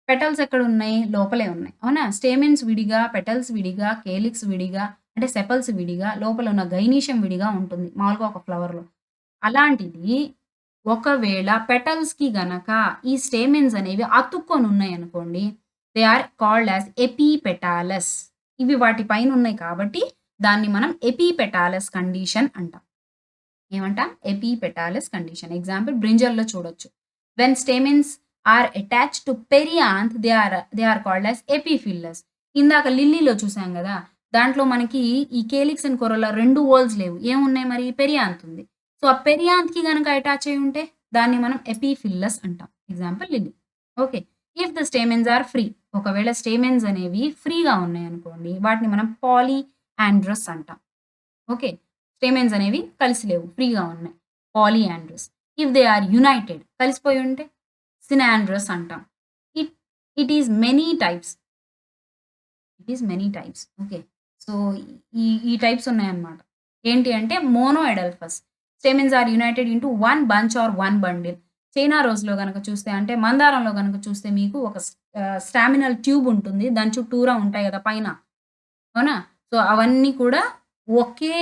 పెటల్స్ ఎక్కడున్నాయి? లోపలే ఉన్నాయి. అవునా? స్టేమెన్స్ విడిగా, పెటల్స్ విడిగా, కేలిక్స్ విడిగా, అంటే సెపల్స్ విడిగా, లోపల ఉన్న గైనీషియం విడిగా ఉంటుంది. మామూలుగా ఒక ఫ్లవర్‌లో. అలాంటిది ఒకవేళ పెటల్స్‌కి గనక ఈ స్టేమెన్స్ అనేవి అతుక్కొనున్నాయనుకోండి, they are called as epipetalous. ఇవి వాటి పైనున్నాయి కాబట్టి, దాన్ని మనం ఎపిపెటాలస్ కండిషన్ అంటాం. ఏమంటాం? Epipetalous condition. ఎగ్జాంపుల్ బ్రింజల్‌లో చూడొచ్చు. When stamens are attached to perianth they are called as epiphyllous. ఇందాక లిల్లీలో చూసాం గదా! దాంట్లో మనకి ఈ కేలిక్స్ అండ్ కొరోలా 2 వోల్స్ లేవు. ఏమున్నాయి మరి? పెరియాంత్ ఉంది. సో, ఆ పెరియాంత్‌కి గనక అటాచ్ అయ్యి ఉంటే దాన్ని మనం ఎపిఫిల్లస్ అంటాం. Example lily. Okay. If the stamens are free. ఒకవేళ స్టేమెన్స్ అనేవి ఫ్రీగా ఉన్నాయనుకోండి, వాటిని మనం పాలియాండ్రస్ అంటాం. ఓకే. స్టేమెన్స్ అనేవి కలిసి లేవు. ఫ్రీగా ఉన్నాయి. Polyandrous. If they are united కలిసిపోయి ఉంటే సినాండ్రస్ అంటాం. It it is many types. It is many types. Okay. So, ఈ టైప్స్ ఉన్నాయన్నమాట. ఏంటి అంటే monadelphous. Stamens are united into one bunch or one bundle. China రోజ్‌లో గనక చూస్తే అంటే మందారంలో గనక చూస్తే మీకు ఒక స్టామినల్ ట్యూబ్ ఉంటుంది. దాని చుట్టూరా ఉంటాయి గదా! పైన. అవునా? సో, అవన్నీ కూడా ఒకే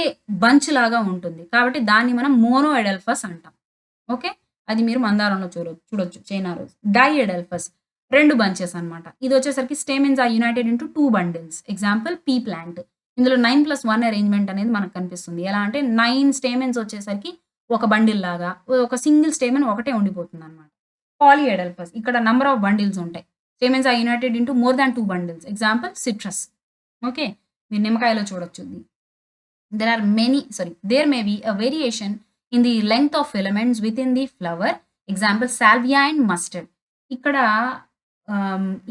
బంచ్ లాగా ఉంటుంది. కాబట్టి దాన్ని మనం మోనో ఎడల్ఫస్ అంటాం. ఓకే. అది మీరు మందారంలో చూడొచ్చు China rose. Diadelphous 2 bunches అన్నమాట. ఇదొచ్చేసరికి stamens are united into 2 bundles. Example pea plant. ఇందులో 9+1 అరేంజ్‌మెంట్ అనేది మనకు కనిపిస్తుంది. ఎలా అంటే 9 స్టేమెన్స్ వచ్చేసరికి ఒక బండిల్ లాగా, ఒక సింగిల్ స్టేమెన్ ఒకటే ఉండిపోతుందన్నమాట. పాలీ ఎడల్ఫస్ ఇక్కడ నంబర్ ఆఫ్ బండిల్స్ ఉంటాయి. Stamens are united into more than 2 bundles. Example citrus. Okay. మీరు నిమ్మకాయలో చూడొచ్చు ఇది. There may be a variation in the length of filaments within the flower. Example salvia and mustard. ఇక్కడ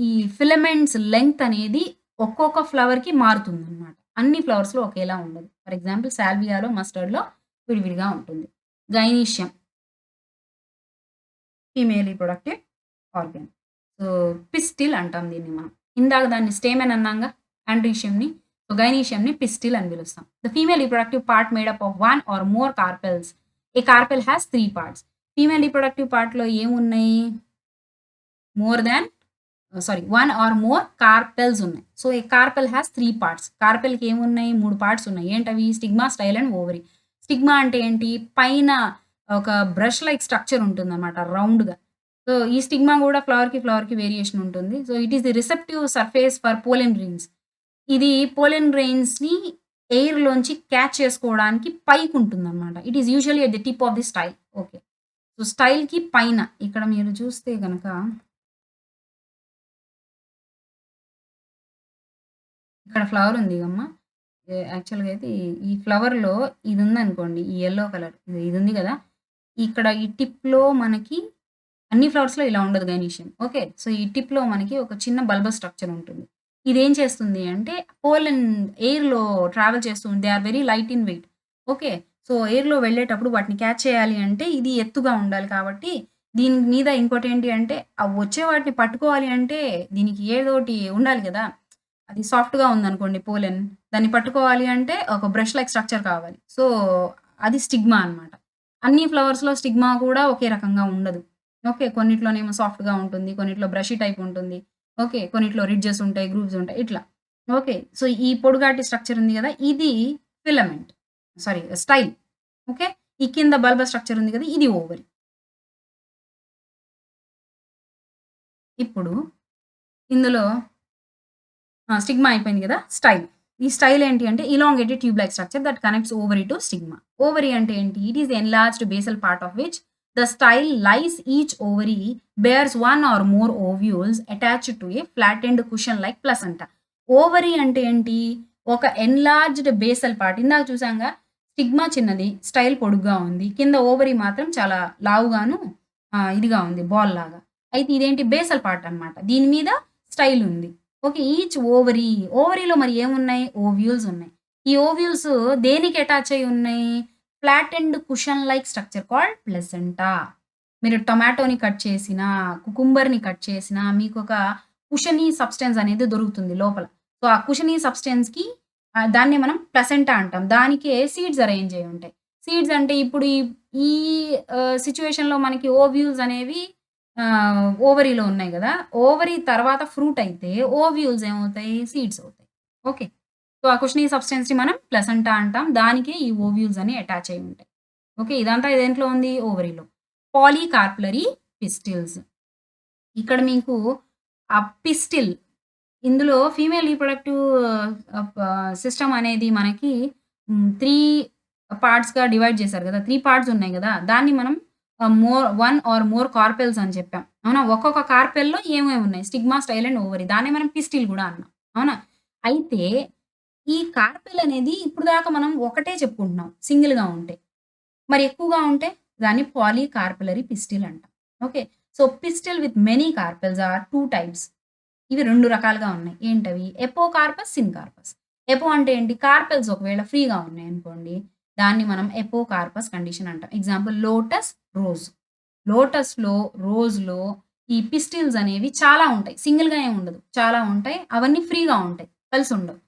ఈ filaments length అనేది ఒక్కొక్క ఫ్లవర్‌కి మారుతుందన్నమాట. అన్ని ఫ్లవర్స్‌లో ఒకేలా ఉండదు. ఫర్ ఎగ్జాంపుల్ సాల్వియాలో, మస్టర్డ్‌లో విడివిడిగా ఉంటుంది. Gynoecium female reproductive organ. So, pistil అంటాం దీన్ని మనం. ఇందాక దాన్ని స్టేమెన్ అన్నాంగా ఆండ్రీషియంని. సో, గైనీషియంని పిస్టిల్ అని పిలుస్తాం. The female reproductive part made up of 1 or more carpels. A carpel has 3 parts. Female reproductive పార్ట్‌లో ఏమున్నాయి? More than 1 or more carpels ఉన్నాయి. So, a carpel has 3 parts. కార్పెల్‌కి ఏమున్నాయి? 3 పార్ట్స్ ఉన్నాయి. ఏంటవి? Stigma, style and ovary. Stigma అంటే ఏంటి? పైన ఒక బ్రష్ లైక్ స్ట్రక్చర్ ఉంటుందన్నమాట రౌండ్‌గా. సో, ఈ స్టిగ్మా గూడా ఫ్లవర్‌కి వేరియేషన్ ఉంటుంది. So, it is the receptive surface for pollen grains. ఇది పోలెన్ గ్రెయిన్స్‌ని ఎయిర్‌లోంచి క్యాచ్ చేసుకోవడానికి పైకుంటుందన్నమాట. It is usually at the tip of the style. Okay. So, స్టైల్‌కి పైన ఇక్కడ మీరు చూస్తే గనక ఇక్కడ ఫ్లవర్ ఉంది అమ్మ. యాక్చువల్‌గా అయితే ఈ ఫ్లవర్‌లో ఇది ఉందనుకోండి. ఈ యెల్లో కలర్ ఇది ఉంది గదా! ఇక్కడ ఈ టిప్‌లో మనకి అన్ని ఫ్లవర్స్‌లో ఇలా ఉండదు గైనీషియం. ఓకే. సో, ఈ టిప్‌లో మనకి ఒక చిన్న బల్బస్ స్ట్రక్చర్ ఉంటుంది. ఇదేం చేస్తుంది అంటే పోలెన్ ఎయిర్‌లో ట్రావెల్ చేస్తూ they are very light in weight. Okay. So, ఎయిర్‌లో వెళ్ళేటప్పుడు వాటిని క్యాచ్ చేయాలి అంటే ఇది ఎత్తుగా ఉండాలి కాబట్టి దీని మీద ఇంకోటేంటి అంటే వచ్చే వాటిని పట్టుకోవాలి అంటే దీనికి ఏదోటి ఉండాలి గదా! అది సాఫ్ట్‌గా ఉందనుకోండి పోలెన్. దాన్ని పట్టుకోవాలి అంటే ఒక బ్రష్ లైక్ స్ట్రక్చర్ కావాలి. సో, అది స్టిగ్మా అనమాట. అన్ని ఫ్లవర్స్‌లో స్టిగ్మా కూడా ఒకే రకంగా ఉండదు. ఓకే. కొన్నిట్లోనేమో సాఫ్ట్‌గా ఉంటుంది. కొన్నిట్లో బ్రషీ టైప్ ఉంటుంది. ఓకే. కొన్నిట్లో రిడ్జెస్ ఉంటాయి, గ్రూవ్స్ ఉంటాయి ఇట్లా. ఓకే. సో, ఈ పొడుగాటి స్ట్రక్చర్ ఉంది గదా! ఇది ఫిలమెంట్. Sorry style. ఓకే. ఈ కింద బల్బస్ స్ట్రక్చర్ ఉంది గదా! ఇది ఓవరీ. ఇప్పుడు ఇందులో స్టిగ్మా అయిపోయింది గదా! స్టైల్. ఈ స్టైల్ ఏంటి అంటే elongated tube like structure that connects ovary to stigma. Ovary అంటే ఏంటి? It is enlarged basal part of which the style lies each ovary bears 1 or more ovules attached to a flattened cushion like placenta. Ovary అంటే ఏంటి? ఒక enlarged basal part. ఇందాక చూసాంగా stigma చిన్నది, style పొడుగ్గా ఉంది. కింద ఓవరీ మాత్రం చాలా లావుగాను ఇదిగా ఉంది బాల్ లాగా. అయితే ఇదేంటి బేసల్ పార్ట్ అన్నమాట. దీని మీద స్టైల్ ఉంది. ఓకే. Each ovary. ఓవరీలో మరి ఏమున్నాయి? ఓవ్యూల్స్ ఉన్నాయి. ఈ ఓవ్యూల్స్ దేనికి అటాచ్ అయ్యి ఉన్నాయి? Flattened cushion like structure called placenta. మీరు టొమాటోని కట్ చేసినా, కుకుంబర్‌ని కట్ చేసినా మీకొక కుషనీ సబ్స్టెన్స్ అనేది దొరుకుతుంది లోపల. సో, ఆ కుషనీ సబ్స్టెన్స్‌కి దాన్ని మనం ప్లసెంటా అంటాం. దానికే సీడ్స్ అరేంజ్ అయ్యి ఉంటాయి. సీడ్స్ అంటే ఇప్పుడు ఈ ఈ సిట్యుయేషన్‌లో మనకి ఓవ్యూల్స్ అనేవి ఓవరీలో ఉన్నాయి గదా! ఓవరీ తర్వాత ఫ్రూట్ అయితే ఓవ్యూల్స్ ఏమవుతాయి? సీడ్స్ అవుతాయి. ఓకే. సో, ఆ కుషనీ సబ్స్టెన్స్‌ని మనం ప్లసెంటా అంటాం. దానికే ఈ ఓవ్యూల్స్ అని అటాచ్ అయ్యి ఉంటాయి. ఓకే. ఇదంతా దేంట్లో ఉంది? ఓవరీలో. పాలీకార్పులరీ పిస్టిల్స్. ఇక్కడ మీకు ఆ పిస్టిల్ ఇందులో ఫీమేల్ రీప్రొడక్టివ్ సిస్టమ్ అనేది మనకి 3 పార్ట్స్‌గా డివైడ్ చేశారు గదా! 3 పార్ట్స్ ఉన్నాయి గదా! దాన్ని మనం 1 ఆర్ మోర్ కార్పెల్స్ అని చెప్పాం. అవునా? ఒక్కొక్క కార్పెల్‌లో ఏమేమి ఉన్నాయి? Stigma, style and ovary. దాన్నే మనం పిస్టిల్ గూడా అన్నాం. అవునా? అయితే ఈ కార్పెల్ అనేది ఇప్పుడు దాకా మనం ఒకటే చెప్పుకుంటున్నాం సింగిల్‌గా ఉంటే. మరి ఎక్కువగా ఉంటే దాన్ని పాలీకార్పులరీ పిస్టిల్ అంటాం. Okay. So, pistil with many carpels are 2 types. ఇవి 2 రకాలుగా ఉన్నాయి. ఏంటవి? Apocarpous, syncarpous. ఎపో అంటే ఏంటి? కార్పెల్స్ ఒకవేళ ఫ్రీగా ఉన్నాయనుకోండి, దాన్ని మనం ఎపోకార్పస్ కండిషన్ అంటాం. Example lotus, rose. లోటస్‌లో, రోజ్‌లో ఈ పిస్టిల్స్ అనేవి చాలా ఉంటాయి. సింగిల్‌గా ఏమి ఉండదు. చాలా ఉంటాయి. అవన్నీ ఫ్రీగా ఉంటాయి. కలిసుండవు.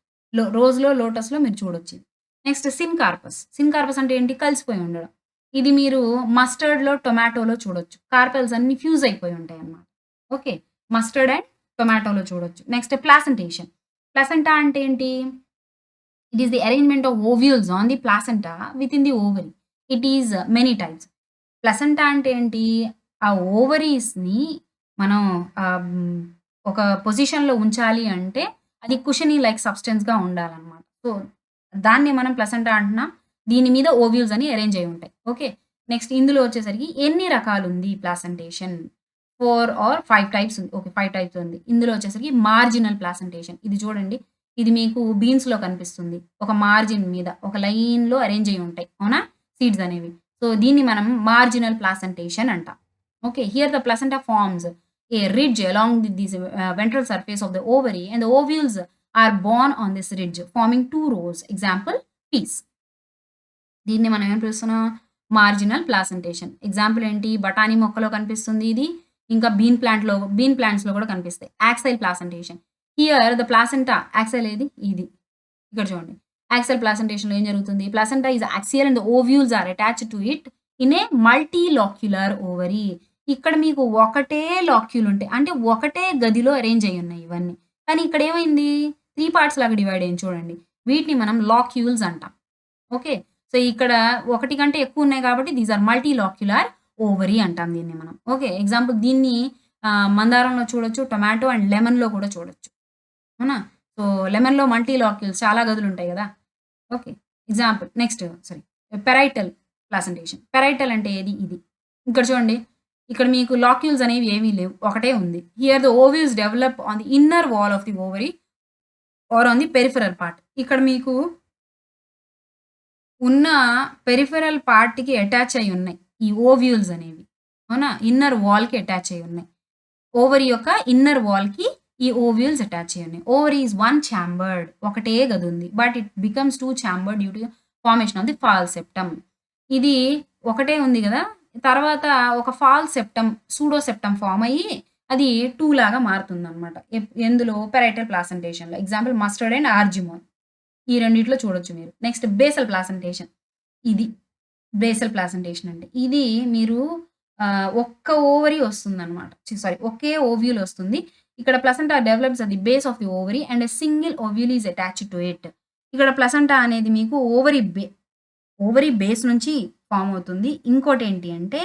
రోజ్‌లో, లోటస్‌లో మీరు చూడొచ్చు. Next syncarpous. సింకార్పస్ అంటే ఏంటి? కలిసిపోయి ఉండడం. ఇది మీరు మస్టర్డ్‌లో, టొమాటోలో చూడొచ్చు. కార్పెల్స్ అన్నీ ఫ్యూజ్ అయిపోయి ఉంటాయన్నమాట. ఓకే. మస్టర్డ్ అండ్ టొమాటోలో చూడొచ్చు. Next placentation. ప్లాసెంటా అంటే ఏంటి? It is the arrangement of ovules on the placenta within the ovary. It is many types. Placenta అంటే ఏంటి? ఆ ఓవరీస్‌ని మనం ఒక పొజిషన్‌లో ఉంచాలి అంటే అది కుషనీ లైక్ సబ్స్టెన్స్‌గా ఉండాలన్నమాట. సో, దాన్ని మనం ప్లసెంటా అంటున్నాం. దీని మీద ఓవ్యూల్స్ అని అరేంజ్ అయ్యి ఉంటాయి. ఓకే. నెక్స్ట్ ఇందులో వచ్చేసరికి ఎన్ని రకాలుంది ప్లాసెంటేషన్? 4 ఆర్ 5 టైప్స్ ఉంది. ఓకే. 5 టైప్స్ ఉంది. ఇందులో వచ్చేసరికి మార్జినల్ ప్లాసెంటేషన్. ఇది చూడండి. ఇది మీకు బీన్స్‌లో కనిపిస్తుంది. ఒక మార్జిన్ మీద ఒక లైన్‌లో అరేంజ్ అయ్యి ఉంటాయి. అవునా? సీడ్స్ అనేవి. సో, దీన్ని మనం మార్జినల్ ప్లాసెంటేషన్ అంటాం. Okay. Here the placenta forms a ridge along with this ventral surface of the ovary and the ovules are borne on this ridge forming 2 rows. Example peas. దీన్ని మనం ఏం పిలుస్తున్నాం? Marginal placentation. Example ఏంటి? బఠానీ మొక్కలో కనిపిస్తుంది ఇది. ఇంకా బీన్ ప్లాంట్స్‌లో కూడా కనిపిస్తాయి. Axile placentation. Here the placenta axile ఏది? ఇది. ఇక్కడ చూడండి. యాక్సియల్ ప్లాసెంటేషన్‌లో ఏం జరుగుతుంది? Placenta is axial and the ovules are attached to it in a multilocular ovary. ఇక్కడ మీకు ఒకటే లాక్యూల్ ఉంటాయి. అంటే ఒకటే గదిలో అరేంజ్ అయ్యి ఉన్నాయి ఇవన్నీ. కానీ ఇక్కడ ఏమైంది? 3 పార్ట్స్ లాగా డివైడ్ అయింది చూడండి. వీటిని మనం లాక్యూల్స్ అంటాం. ఓకే. సో, ఇక్కడ ఒకటి కంటే ఎక్కువున్నాయి కాబట్టి దీస్ ఆర్ మల్టీలాక్యులర్ ఓవరీ అంటాం దీన్ని మనం. ఓకే. ఎగ్జాంపుల్ దీన్ని మందారంలో చూడొచ్చు. టొమాటో అండ్ లెమన్‌లో కూడా చూడొచ్చు. అవునా? సో, లెమన్‌లో మల్టీలాక్యూల్స్ చాలా గదులుంటాయి గదా! Okay. Example next sorry parietal placentation. Parietal అంటే ఏది? ఇది. ఇక్కడ చూడండి. ఇక్కడ మీకు లాక్యూల్స్ అనేవి ఏమీ లేవు. ఒకటే ఉంది. Here the ovules develop on the inner wall of the ovary or on the peripheral part. ఇక్కడ మీకు ఉన్న పెరిఫెరల్ పార్ట్‌కి అటాచ్ అయ్యి ఉన్నాయి. ఈ ఓవ్యూల్స్ అనేవి. అవునా? ఇన్నర్ వాల్‌కి అటాచ్ అయ్యి ఉన్నాయి. ఓవరీ యొక్క ఇన్నర్ వాల్‌కి ఈ ఓవ్యూల్స్ అటాచ్ అయ్యి ఉన్నాయి. ఓవరీ ఈస్ వన్ ఛాంబర్డ్ ఒకటే గది ఉంది. But it becomes 2 chambered due to formation of the false septum. ఇది ఒకటే ఉంది గదా! తర్వాత ఒక false septum, pseudo septum form అయ్యి అది 2 లాగా మారుతుందనమాట. ఎందులో పెరైటల్ ప్లాసెంటేషన్‌లో. Example mustard and argemone. ఈ రెండిట్లో చూడొచ్చు మీరు. Next basal placentation. ఇది బేసల్ ప్లాసెంటేషన్ అంటే. ఇది మీరు ఒక్క ఓవరీ వస్తుందనమాట. సారీ ఒకే ఓవ్యూల్ వస్తుంది. ఇక్కడ placenta develops at the base of the ovary and a single ovule is attached to it. ఇక్కడ ప్లసెంటా అనేది మీకు ఓవరీ బేస్ నుంచి ఫార్మ్ అవుతుంది. ఇంకోటేంటి అంటే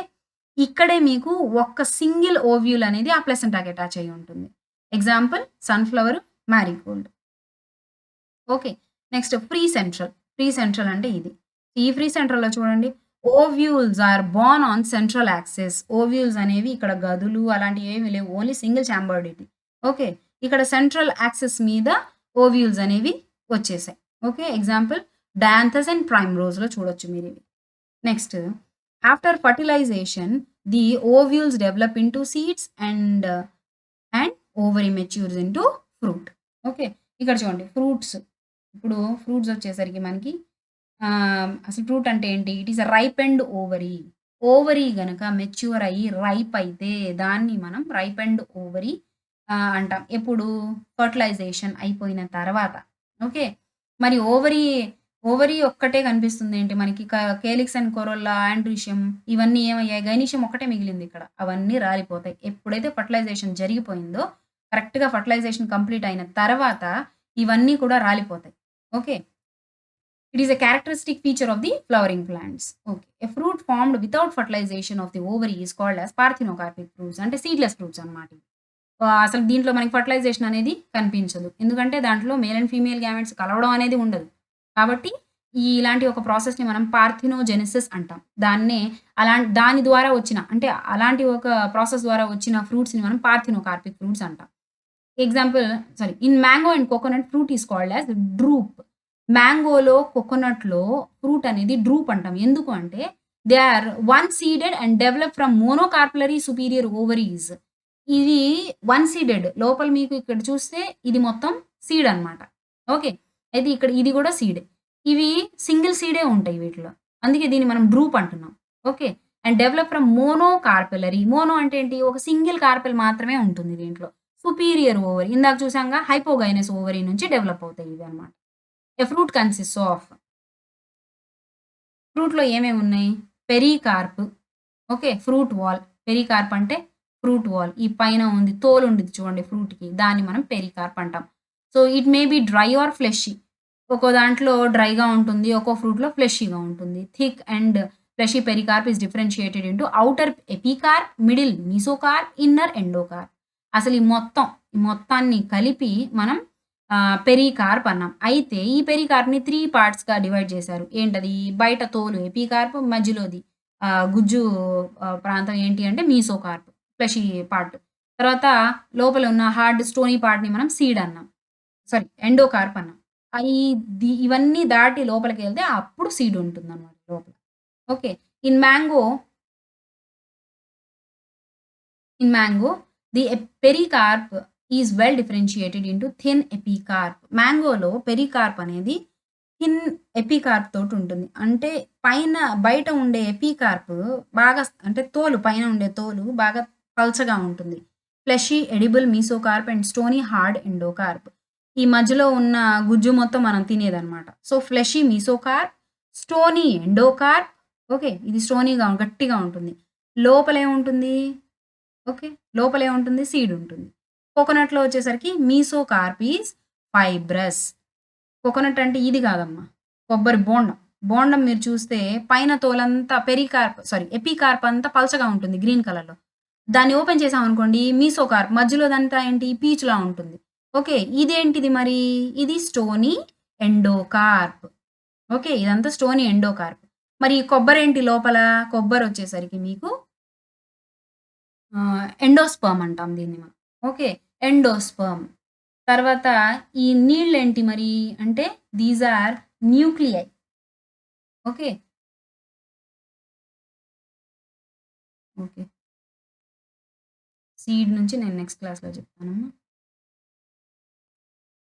ఇక్కడే మీకు ఒక్క సింగిల్ ఓవ్యూల్ అనేది ఆ ప్లసెంటాకి అటాచ్ అయ్యి ఉంటుంది. Example sunflower, marigold. Okay. Next free central. Free central అంటే ఇది. ఈ ఫ్రీ సెంట్రల్‌లో చూడండి. Ovules are borne on central axis. Ovules అనేవి ఇక్కడ గదులు అలాంటివి ఏమి లేవు. ఓన్లీ సింగిల్ ఛాంబర్డ్ ఇది. ఓకే. ఇక్కడ సెంట్రల్ యాక్సిస్ మీద ఓవ్యూల్స్ అనేవి వచ్చేసాయి. ఓకే. ఎగ్జాంపుల్ డయాంథస్ అండ్ ప్రైమ్‌రోజ్‌లో చూడొచ్చు మీరివి. Next after fertilization the ovules develop into seeds and ovary matures into fruit. Okay. ఇక్కడ చూడండి ఫ్రూట్స్. ఇప్పుడు ఫ్రూట్స్ వచ్చేసరికి మనకి అసలు ఫ్రూట్ అంటే ఏంటి? It is a రైపెండ్ ovary. Ovary గనక మెచ్యూర్ అయ్యి రైప్ అయితే దాన్ని మనం రైపెండ్ ఓవరీ అంటాం. ఎప్పుడు? ఫర్టిలైజేషన్ అయిపోయిన తర్వాత. ఓకే. మరి ఓవరీ ఒక్కటే కనిపిస్తుందేంటి మనకి? కేలిక్స్ అండ్ కొరోల్లా, ఆండ్రీషియం ఇవన్నీ ఏమయ్యాయి? గైనీషియం ఒక్కటే మిగిలింది ఇక్కడ. అవన్నీ రాలిపోతాయి. ఎప్పుడైతే ఫర్టిలైజేషన్ జరిగిపోయిందో కరెక్ట్‌గా ఫర్టిలైజేషన్ కంప్లీట్ అయిన తర్వాత ఇవన్నీ కూడా రాలిపోతాయి. Okay. It is a characteristic feature of the flowering plants. Okay. A fruit formed without fertilization of the ovary is called as parthenocarpic fruits. అంటే సీడ్‌లెస్ ఫ్రూట్స్ అన్నమాట ఇవి. అసలు దీంట్లో మనకి ఫర్టిలైజేషన్ అనేది కనిపించదు. ఎందుకంటే దాంట్లో మేల్ అండ్ ఫీమేల్ గ్యామెట్స్ కలవడం అనేది ఉండదు. కాబట్టి ఇలాంటి ఒక ప్రాసెస్‌ని మనం పార్థెనోజెనెసిస్ అంటాం. దాని ద్వారా వచ్చిన అంటే అలాంటి ఒక ప్రాసెస్ ద్వారా వచ్చిన ఫ్రూట్స్‌ని మనం పార్థెనోకార్పిక్ ఫ్రూట్స్ అంటాం. Example in mango and coconut fruit is called as drupe. మ్యాంగోలో, కోకోనట్‌లో ఫ్రూట్ అనేది డ్రూప్ అంటాం. ఎందుకు అంటే they are one seeded and develop from monocarpellary superior ovaries. ఇది వన్ సీడెడ్. లోపల మీకు ఇక్కడ చూస్తే ఇది మొత్తం సీడ్ అన్నమాట. ఓకే. అయితే ఇక్కడ ఇది కూడా సీడే. ఇవి సింగిల్ సీడే ఉంటాయి వీటిలో. అందుకే దీన్ని మనం డ్రూప్ అంటున్నాం. Okay. And develop from monocarpellary. Mono అంటే ఏంటి? ఒక సింగిల్ కార్పెల్ మాత్రమే ఉంటుంది దీంట్లో. సుపీరియర్ ఓవరీ ఇందాక చూసాంగా హైపోగైనస్ ఓవరీ నుంచి డెవలప్ అవుతాయి ఇవి అన్నమాట. ఎ ఫ్రూట్ కన్సిస్ట్స్ ఆఫ్ ఫ్రూట్‌లో ఏమేమి ఉన్నాయి? Pericarp. Okay. Fruit wall. Pericarp అంటే ఫ్రూట్ వాల్. ఈ పైన ఉంది తోలు ఉండిద్ది చూడండి ఫ్రూట్‌కి. దాన్ని మనం పెరికార్ప్ అంటాం. So, it may be dry or fleshy. ఒక్కో దాంట్లో డ్రైగా ఉంటుంది. ఒక్కో ఫ్రూట్‌లో ఫ్లెషీగా ఉంటుంది. Thick and fleshy pericarp is differentiated into outer epicarp, middle mesocarp, inner endocarp. అసలు ఈ మొత్తాన్ని కలిపి మనం పెరికార్ప్ అన్నాం. అయితే ఈ పెరికార్ప్‌ని 3 పార్ట్స్‌గా డివైడ్ చేశారు. ఏంటది? బయట తోలు ఎపికార్ప్, మధ్యలోది గుజ్జు ప్రాంతం ఏంటి అంటే మీసోకార్ప్ ఫ్లెషీ పార్ట్. తర్వాత లోపల ఉన్న హార్డ్ స్టోనీ పార్ట్‌ని మనం సీడ్ అన్నాం. సారీ ఎండోకార్ప్ అన్నాం. అయి ఇవన్నీ దాటి లోపలికెళ్తే అప్పుడు సీడ్ ఉంటుందన్నమాట లోపల. Okay. In mango in mango the pericarp is well differentiated into thin epicarp. మ్యాంగోలో పెరికార్ప్ అనేది థిన్ ఎపికార్ప్ తోటి ఉంటుంది. అంటే బయట ఉండే ఎపికార్ప్ బాగా అంటే పైన ఉండే తోలు బాగా పల్చగా ఉంటుంది. Fleshy edible mesocarp and stony hard endocarp. ఈ మధ్యలో ఉన్న గుజ్జు మొత్తం మనం తినేదన్నమాట. So, fleshy mesocarp, stony endocarp. Okay. ఇది స్టోనీగా గట్టిగా ఉంటుంది. లోపలేముంటుంది? ఓకే. లోపలేముంటుంది? సీడ్ ఉంటుంది. కోకోనట్‌లో వచ్చేసరికి మీసోకార్ప్ ఈస్ ఫైబ్రస్. కోకోనట్ అంటే ఇది కాదమ్మా. కొబ్బరి బోండం. బోండం మీరు చూస్తే పైన తోలంతా ఎపికార్ప్ అంతా పల్చగా ఉంటుంది గ్రీన్ కలర్‌లో. దాన్ని ఓపెన్ చేసామనుకోండి మీసోకార్ప్ మధ్యలోదంతా ఏంటి పీచులా ఉంటుంది. ఓకే. ఇదేంటిది మరి? ఇది స్టోనీ ఎండోకార్ప్. ఓకే. ఇదంతా స్టోనీ ఎండోకార్ప్. మరి ఈ కొబ్బరేంటి లోపల? కొబ్బరొచ్చేసరికి మీకు ఎండోస్పెర్మ్ అంటాం దీన్ని మనం. ఓకే. ఎండోస్పెర్మ్. తర్వాత ఈ నీళ్ళేంటి మరి అంటే these are nuclei. Okay. Okay. Seed నుంచి నేను నెక్స్ట్ క్లాస్‌లో చెప్తానమ్మా.